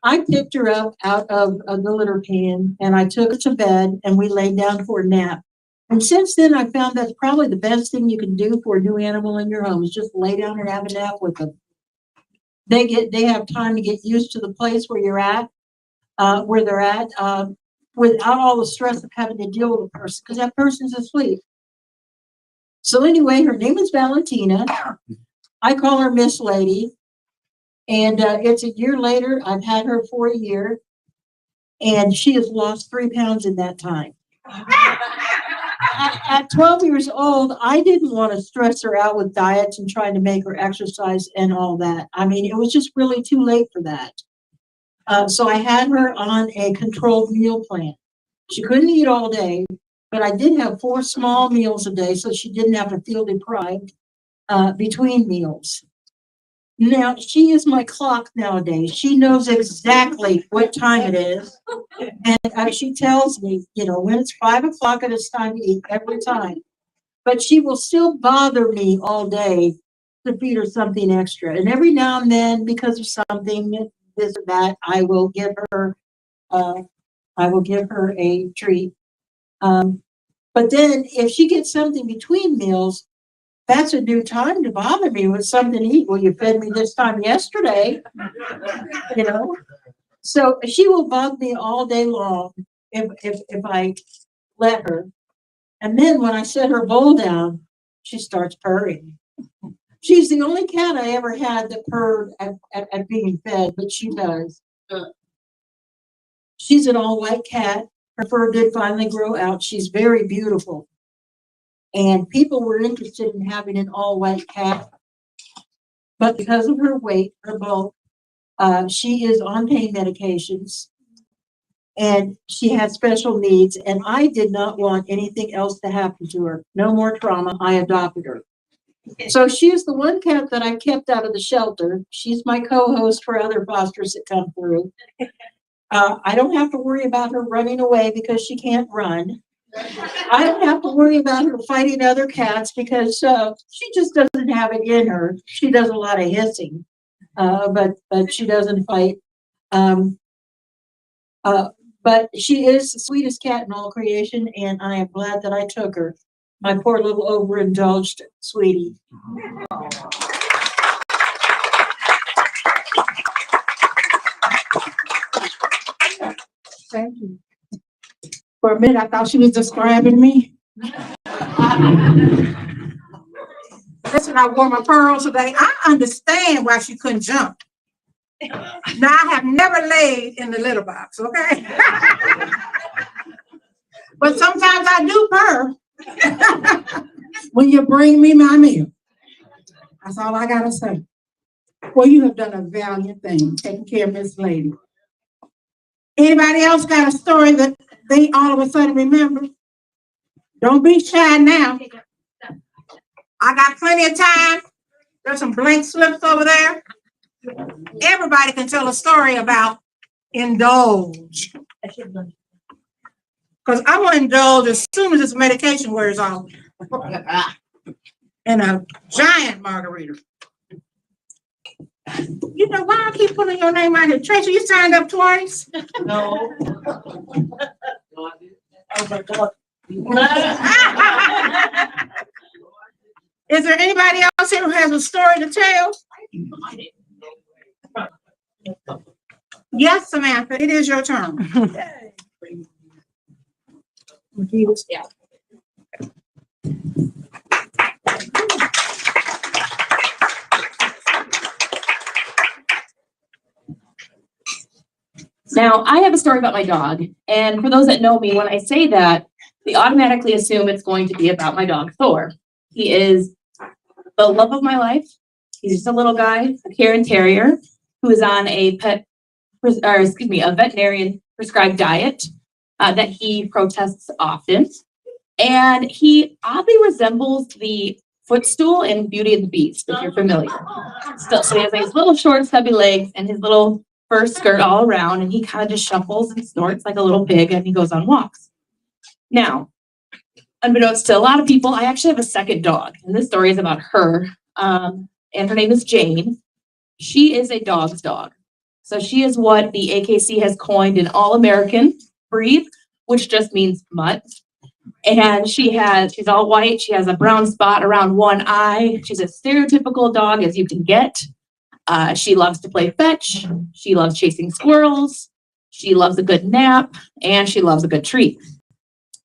Speaker 6: I picked her up out of the litter pan and I took her to bed and we laid down for a nap. And since then, I found that's probably the best thing you can do for a new animal in your home is just lay down and have a nap with them. They have time to get used to the place where you're at, where they're at, without all the stress of having to deal with a person because that person's asleep. So anyway, her name is Valentina. I call her Miss Lady. And it's a year later. I've had her for a year, and she has lost 3 pounds in that time. At 12 years old, I didn't want to stress her out with diets and trying to make her exercise and all that. I mean, it was just really too late for that. So I had her on a controlled meal plan. She couldn't eat all day, but I did have 4 small meals a day, so she didn't have to feel deprived between meals. Now, she is my clock nowadays. She knows exactly what time it is. And she tells me, when it's 5 o'clock and it's time to eat every time. But she will still bother me all day to feed her something extra. And every now and then, because of something, this or that, I will give her a treat. But then if she gets something between meals, that's a new time to bother me with something to eat. Well, you fed me this time yesterday, So she will bug me all day long if I let her. And then when I set her bowl down, she starts purring. She's the only cat I ever had that purred at being fed, but she does. She's an all-white cat. Her fur did finally grow out. She's very beautiful. And people were interested in having an all-white cat. But because of her weight, her bulk, she is on pain medications. And she has special needs. And I did not want anything else to happen to her. No more trauma. I adopted her. So she's the one cat that I kept out of the shelter. She's my co-host for other fosters that come through. I don't have to worry about her running away because she can't run. I don't have to worry about her fighting other cats because she just doesn't have it in her. She does a lot of hissing, but she doesn't fight. But she is the sweetest cat in all creation, and I am glad that I took her. My poor little overindulged sweetie.
Speaker 1: Thank you. For a minute, I thought she was describing me. Listen, I wore my pearls today. I understand why she couldn't jump. Now, I have never laid in the litter box, okay? But sometimes I do purr. Will you bring me my meal? That's all I gotta say. Well, you have done a valiant thing, taking care of this lady. Anybody else got a story that they all of a sudden remember? Don't be shy now. I got plenty of time. There's some blank slips over there. Everybody can tell a story about indulge. Because I want to indulge as soon as this medication wears off. And a giant margarita. You know why I keep putting your name out here? Tracy, you signed up twice?
Speaker 8: No.
Speaker 1: Is there anybody else here who has a story to tell? Yes, Samantha, it is your turn.
Speaker 9: Now, I have a story about my dog, and for those that know me, when I say that, they automatically assume it's going to be about my dog, Thor. He is the love of my life. He's just a little guy, a Karen Terrier, who is on a veterinarian prescribed diet that he protests often. And he oddly resembles the footstool in Beauty and the Beast, if you're familiar. So he has like his little short, stubby legs and his little fur skirt all around, and he kind of just shuffles and snorts like a little pig, and he goes on walks. Now, unbeknownst to a lot of people, I actually have a second dog, and this story is about her, and her name is Jane. She is a dog's dog. So she is what the AKC has coined an all-American breed, which just means mutt. And she's all white. She has a brown spot around one eye. She's a stereotypical dog as you can get. She loves to play fetch. She loves chasing squirrels. She loves a good nap, and she loves a good treat.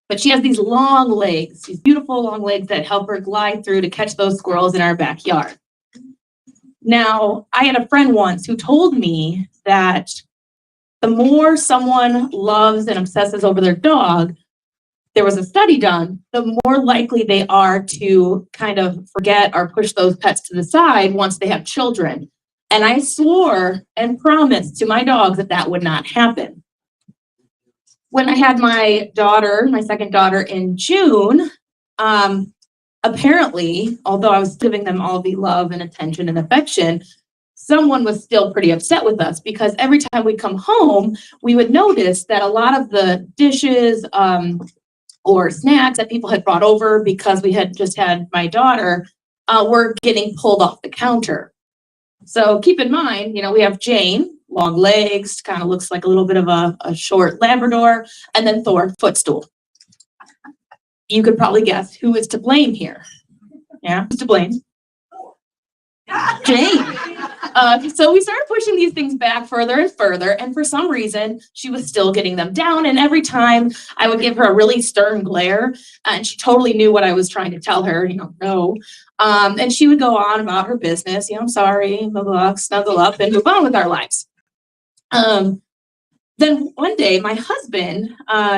Speaker 9: But she has these long legs, these beautiful long legs that help her glide through to catch those squirrels in our backyard. Now, I had a friend once who told me that the more someone loves and obsesses over their dog, there was a study done, the more likely they are to kind of forget or push those pets to the side once they have children. And I swore and promised to my dogs that that would not happen. When I had my daughter, my second daughter in June, apparently, although I was giving them all the love and attention and affection, someone was still pretty upset with us because every time we'd come home, we would notice that a lot of the dishes or snacks that people had brought over because we had just had my daughter were getting pulled off the counter. So keep in mind, we have Jane, long legs, kind of looks like a little bit of a short Labrador, and then Thor, footstool. You could probably guess who is to blame here. Yeah, who's to blame? Jane. So we started pushing these things back further and further, and for some reason, she was still getting them down, and every time I would give her a really stern glare, and she totally knew what I was trying to tell her, no. And she would go on about her business, I'm sorry, blah, blah, blah, snuggle up and move on with our lives. Then one day, my husband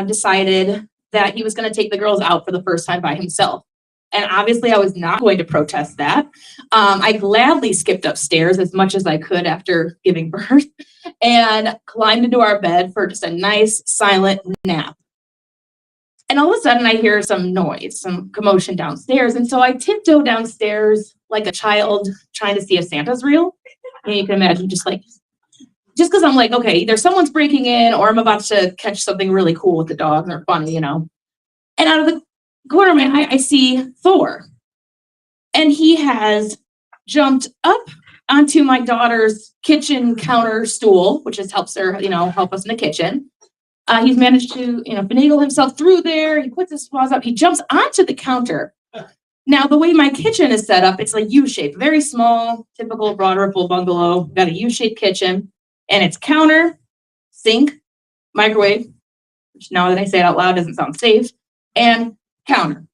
Speaker 9: decided that he was going to take the girls out for the first time by himself. And obviously, I was not going to protest that. I gladly skipped upstairs as much as I could after giving birth and climbed into our bed for just a nice, silent nap. And all of a sudden, I hear some noise, some commotion downstairs. And so I tiptoe downstairs like a child trying to see if Santa's real. And you can imagine just because I'm like, okay, either someone's breaking in or I'm about to catch something really cool with the dog. They're funny, And out of the corner of my eye, I see Thor. And he has jumped up onto my daughter's kitchen counter stool, which just helps her, help us in the kitchen. He's managed to, finagle himself through there. He puts his paws up. He jumps onto the counter. Now, the way my kitchen is set up, it's like U-shaped, very small, typical Broad Ripple bungalow. Got a U-shaped kitchen, and it's counter, sink, microwave, which now that I say it out loud doesn't sound safe, and counter.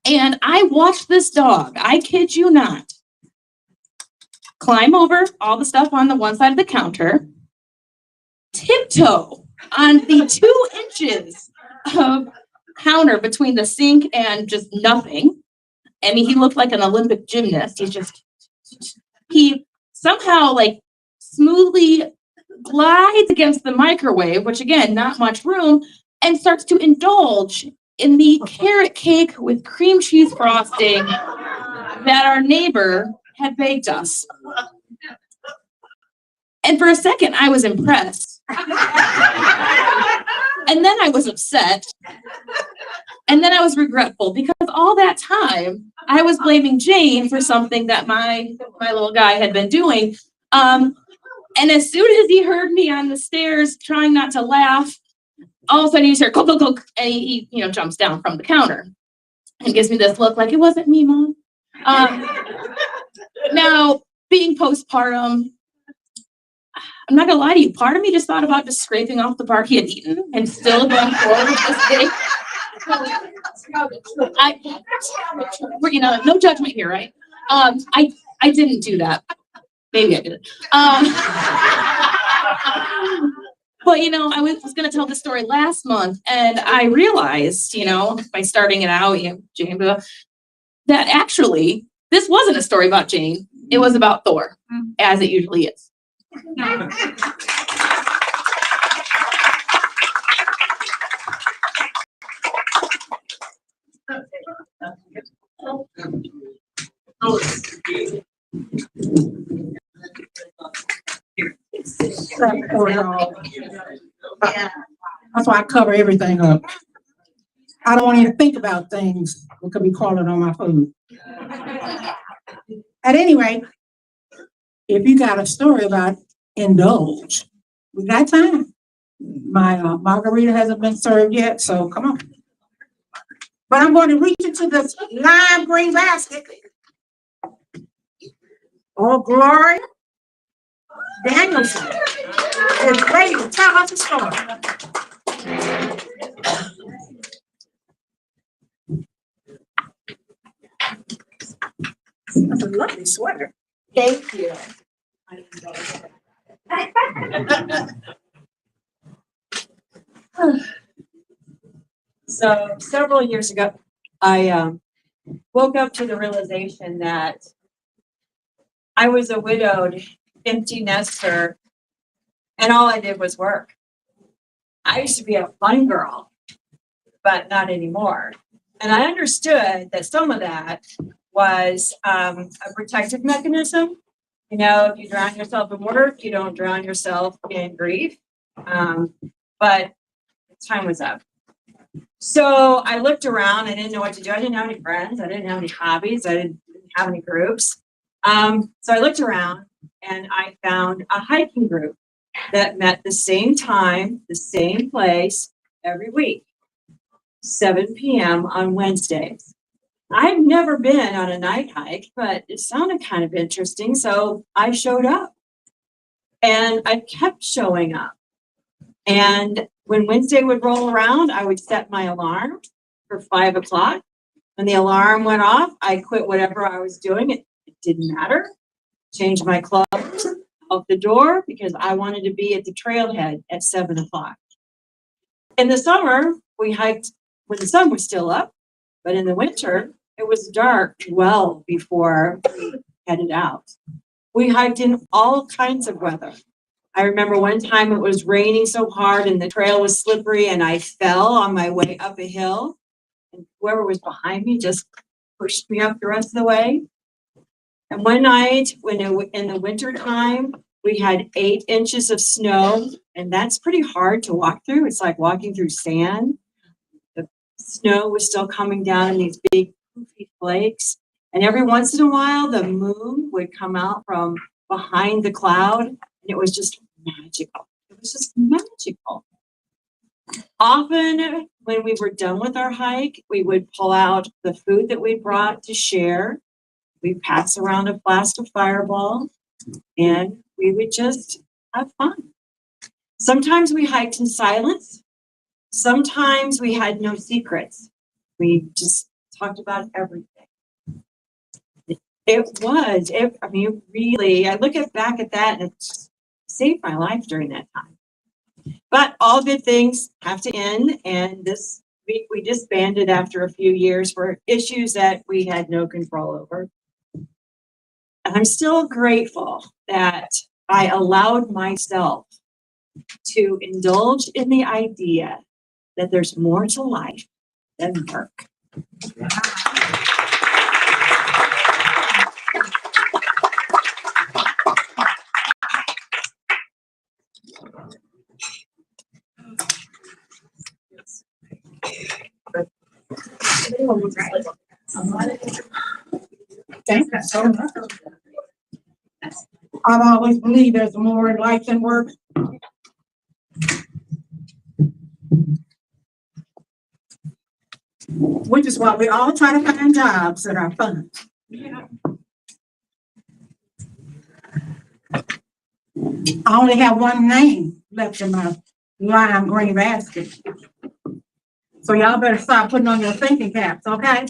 Speaker 9: And I watched this dog, I kid you not, climb over all the stuff on the one side of the counter, tiptoe on the 2 inches of counter between the sink and just nothing, I mean, he looked like an Olympic gymnast. He somehow like smoothly glides against the microwave, which again, not much room, and starts to indulge in the carrot cake with cream cheese frosting that our neighbor had baked us. And for a second, I was impressed. And then I was upset. And then I was regretful because all that time I was blaming Jane for something that my little guy had been doing. And as soon as he heard me on the stairs trying not to laugh, all of a sudden you hear, "Cook, cook, cook," and he jumps down from the counter and gives me this look like, "It wasn't me, Mom." Now, being postpartum, I'm not gonna lie to you, part of me just thought about just scraping off the part he had eaten and still going forward with this day. No judgment here, right? I didn't do that. Maybe I did. But I was gonna tell this story last month, and I realized, by starting it out, Jane, that actually this wasn't a story about Jane. It was about Thor, as it usually is.
Speaker 1: That's why I cover everything up. I don't want you to think about things that could be crawling on my food. At any rate, if you got a story about indulge, we got time. My margarita hasn't been served yet, so come on. But I'm going to reach into this lime green basket. Oh, Glory Danielson is ready to tell us a story. That's a lovely sweater.
Speaker 10: Thank you. So several years ago, I woke up to the realization that I was a widowed, empty nester, and all I did was work. I used to be a fun girl, but not anymore. And I understood that some of that was a protective mechanism. If you drown yourself in work, you don't drown yourself in grief. But time was up. So I looked around. I didn't know what to do. I didn't have any friends. I didn't have any hobbies. I didn't have any groups. So I looked around and I found a hiking group that met the same time, the same place every week, 7 p.m. on Wednesdays. I've never been on a night hike, but it sounded kind of interesting. So I showed up and I kept showing up. And when Wednesday would roll around, I would set my alarm for 5 o'clock. When the alarm went off, I quit whatever I was doing. It didn't matter. Changed my clothes out the door because I wanted to be at the trailhead at 7 o'clock. In the summer, we hiked when the sun was still up, but in the winter, it was dark well before we headed out. We hiked in all kinds of weather. I remember one time it was raining so hard and the trail was slippery and I fell on my way up a hill. And whoever was behind me just pushed me up the rest of the way. And one night in the winter time, we had 8 inches of snow, and that's pretty hard to walk through. It's like walking through sand. The snow was still coming down in these big poofy flakes. And every once in a while, the moon would come out from behind the cloud, and it was just magical. It was just magical. Often, when we were done with our hike, we would pull out the food that we brought to share. We'd pass around a flask of Fireball, and we would just have fun. Sometimes we hiked in silence. Sometimes we had no secrets. We just talked about everything. Really, I look back at that and it just saved my life during that time. But all good things have to end, and this we disbanded after a few years for issues that we had no control over. And I'm still grateful that I allowed myself to indulge in the idea that there's more to life than work.
Speaker 1: I've always believed there's more in life than work. Which is why we all try to find jobs that are fun. I only have one name left in my lime green basket. So y'all better start putting on your thinking caps, okay?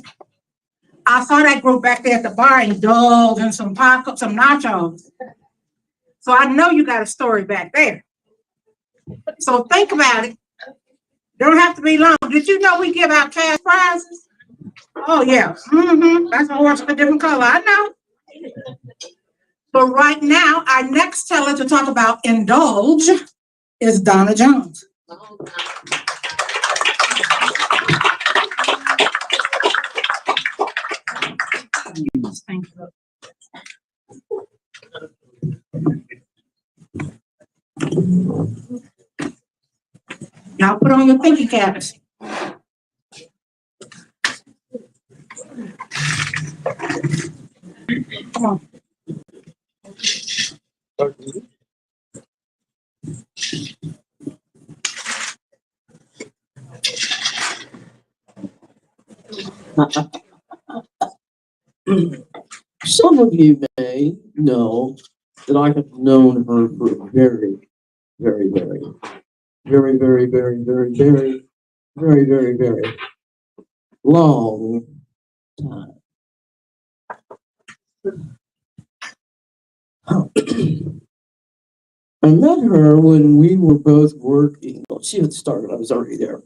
Speaker 1: I saw that group back there at the bar indulging some tacos, some nachos. So I know you got a story back there. So think about it. Don't have to be long. Did you know we give out cash prizes? Oh, yeah. That's my horse with a different color. I know. But right now, our next teller to talk about indulge is Donna Jones. Thank you. Y'all put on your thinking caps. Come on.
Speaker 11: Some of you may know that I have known her for a very, very, very, very, very, very, very, very, very, very, very long time. I met her when we were both working. Well, she had started, I was already there.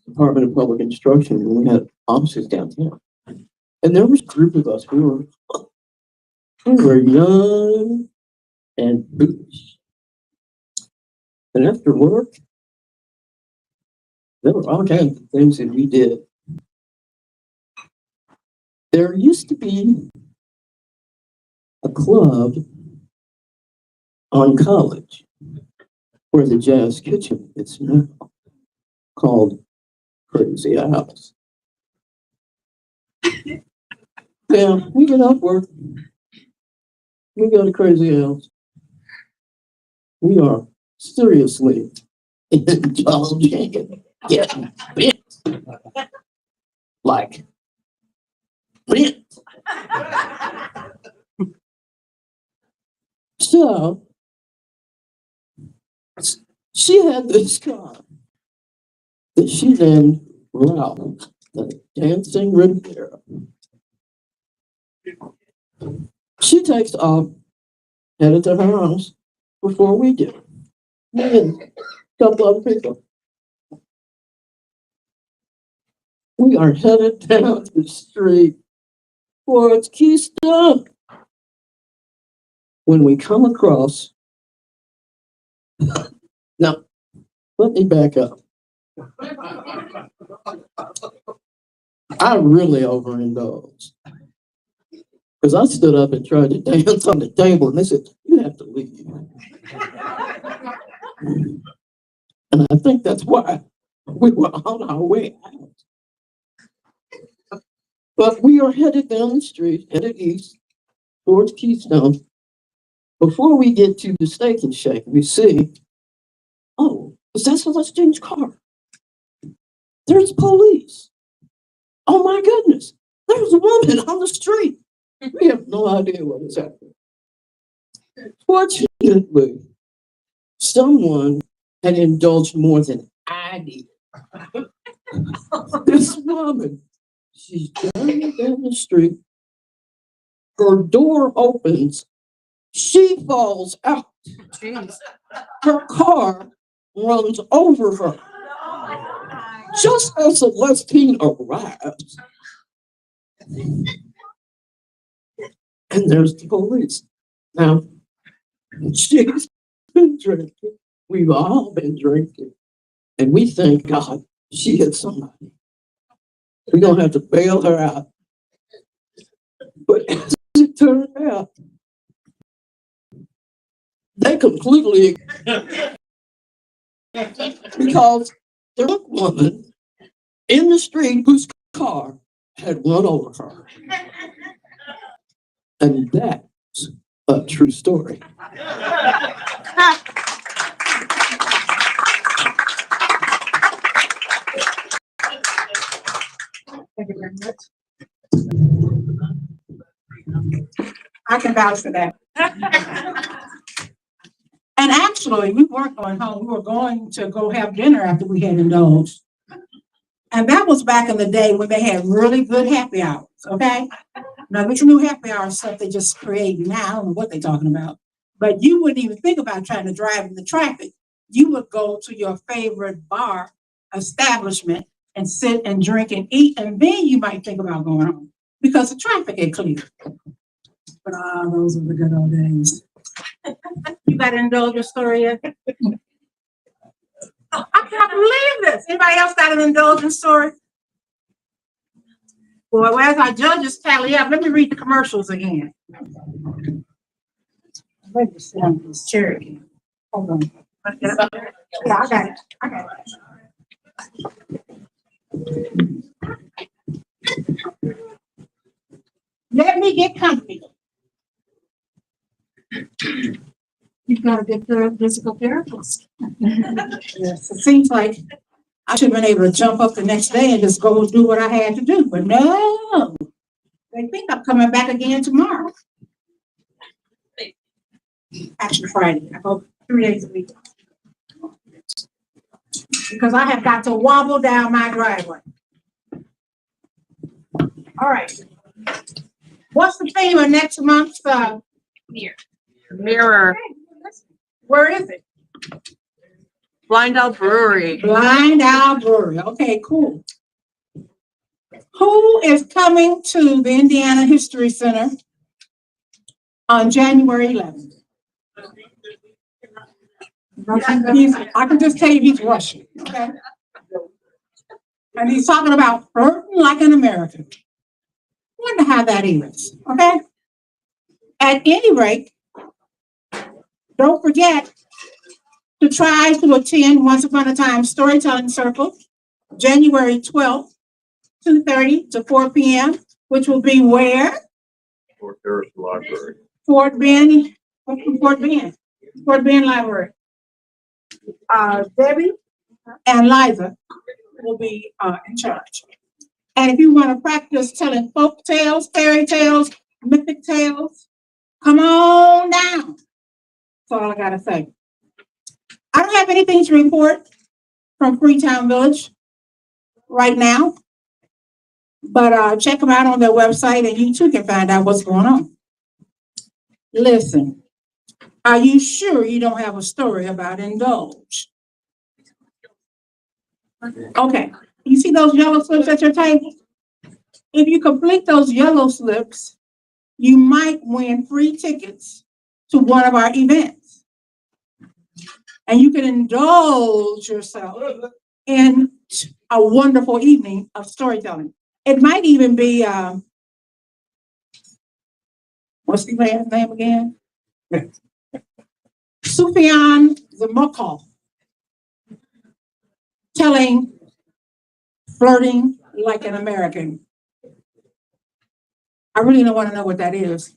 Speaker 11: Department of Public Instruction, and we had offices downtown. And there was a group of us. We were young and foolish. And after work, there were all kinds of things that we did. There used to be a club on College where the Jazz Kitchen is now, called Crazy House. Yeah, we get off work. We go to Crazy House. We are seriously indulging and getting bent. Like bent. So she had this car that she then Ralph, the dancing Riviera. She takes off, headed to her house before we do. Me and a couple other people. We are headed down the street towards Keystone. When we come across, now, let me back up. I really overindulged. Because I stood up and tried to dance on the table, and they said, "You have to leave." And I think that's why we were on our way out. But we are headed down the street, headed east, towards Keystone. Before we get to the Steak and Shake, we see, oh, is that Celestine's car? There's police. Oh my goodness, there's a woman on the street. We have no idea what is happening. Fortunately, someone had indulged more than I did. This woman, she's driving down the street. Her door opens. She falls out. Jeez. Her car runs over her. Just as Celestine arrives, and there's the police. Now, she's been drinking. We've all been drinking. And we thank God she hit somebody. We're going to have to bail her out. But as it turned out, they completely, because there was a woman in the street whose car had run over her. And that's a true story.
Speaker 1: Thank you very much. I can vouch for that. And actually, we weren't going home. We were going to go have dinner after we had indulged. And that was back in the day when they had really good happy hours, okay? Now, this new happy hour stuff they just create now, I don't know what they're talking about. But you wouldn't even think about trying to drive in the traffic. You would go to your favorite bar establishment and sit and drink and eat, and then you might think about going home because the traffic had cleared. But those were the good old days. You got to indulge your story yet? I can't believe this. Anybody else got an indulgent story? Well, as our judges tally up, let me read the commercials again. Let me sit on this chair again. Hold on. Yeah, I got it. I got it. Let me get comfy. You've got to get the physical therapist. Yes, it seems like I should have been able to jump up the next day and just go do what I had to do, but no. They think I'm coming back again tomorrow. Actually, Friday. I go 3 days a week. Because I have got to wobble down my driveway. All right. What's the theme of next month's
Speaker 3: Mirror.
Speaker 1: Where is it?
Speaker 3: Blind Owl Brewery.
Speaker 1: Blind Owl Brewery. Okay, cool. Who is coming to the Indiana History Center on January 11th? I can just tell you he's Russian, okay? And he's talking about flirting like an American. Wonder how that is, okay? At any rate, don't forget to try to attend Once Upon a Time Storytelling Circle, January 12th, 2:30 to 4 p.m., which will be where?
Speaker 12: Fort Harris Library.
Speaker 1: Fort Bend Library. Debbie and Liza will be in charge. And if you want to practice telling folk tales, fairy tales, mythic tales, come on down. That's all I gotta say. I don't have anything to report from Freetown Village right now, but check them out on their website and you too can find out what's going on. Listen, are you sure you don't have a story about indulge? Okay, you see those yellow slips at your table? If you complete those yellow slips, you might win free tickets to one of our events. And you can indulge yourself in a wonderful evening of storytelling. It might even be, what's the man's name again? Sufyan Zamokal telling Flirting Like an American. I really don't want to know what that is.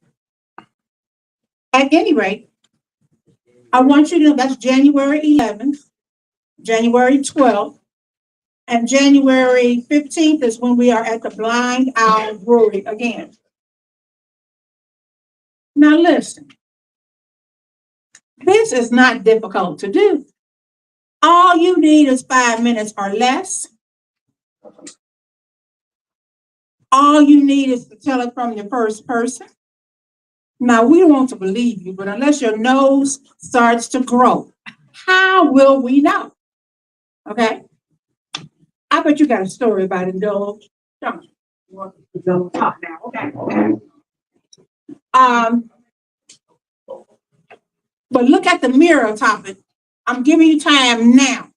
Speaker 1: At any rate, I want you to know that's January 11th, January 12th, and January 15th is when we are at the Blind Owl Brewery again. Now listen, this is not difficult to do. All you need is 5 minutes or less. All you need is to tell it from your first person. Now, we don't want to believe you, but unless your nose starts to grow, how will we know? Okay? I bet you got a story about indulge. Don't talk now, okay? But look at the mirror topic. I'm giving you time now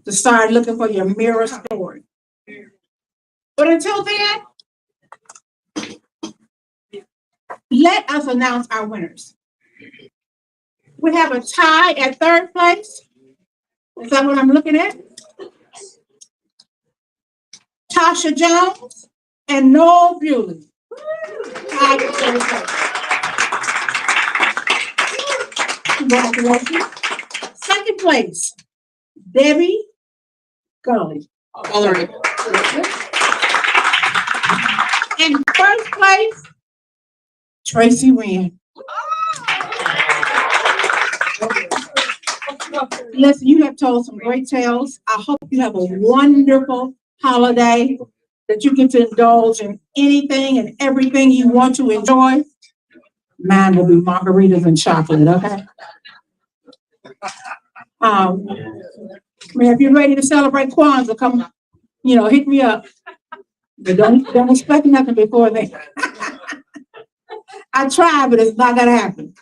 Speaker 1: to start looking for your mirror story. But until then, let us announce our winners. We have a tie at third place. Is that what I'm looking at? Tasha Jones and Noel Bewley. Tied at third place. Congratulations. Second place, Debbie Gully.
Speaker 3: Valerie.
Speaker 1: And first place, Tracy Wynn. Listen, you have told some great tales. I hope you have a wonderful holiday, that you get to indulge in anything and everything you want to enjoy. Mine will be margaritas and chocolate, okay? If you're ready to celebrate Kwanzaa, come, hit me up. But don't expect nothing before then. I try, but it's not gonna happen.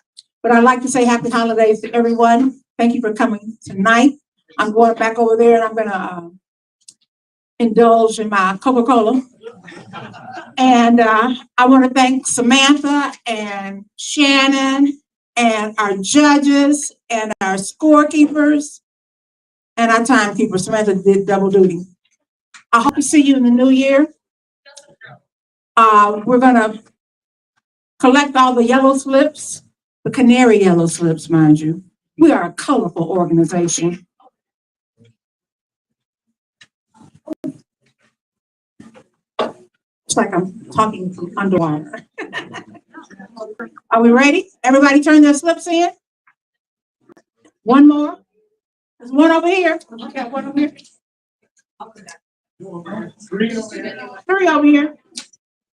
Speaker 1: But I'd like to say happy holidays to everyone. Thank you for coming tonight. I'm going back over there and I'm gonna indulge in my Coca-Cola. And I want to thank Samantha and Shannon and our judges and our scorekeepers and our timekeepers. Samantha did double duty. I hope to see you in the new year. We're gonna collect all the yellow slips, the canary yellow slips, mind you. We are a colorful organization. It's like I'm talking from underwater. Are we ready? Everybody turn their slips in. One more. There's one over here. Okay, one over here. Three over here.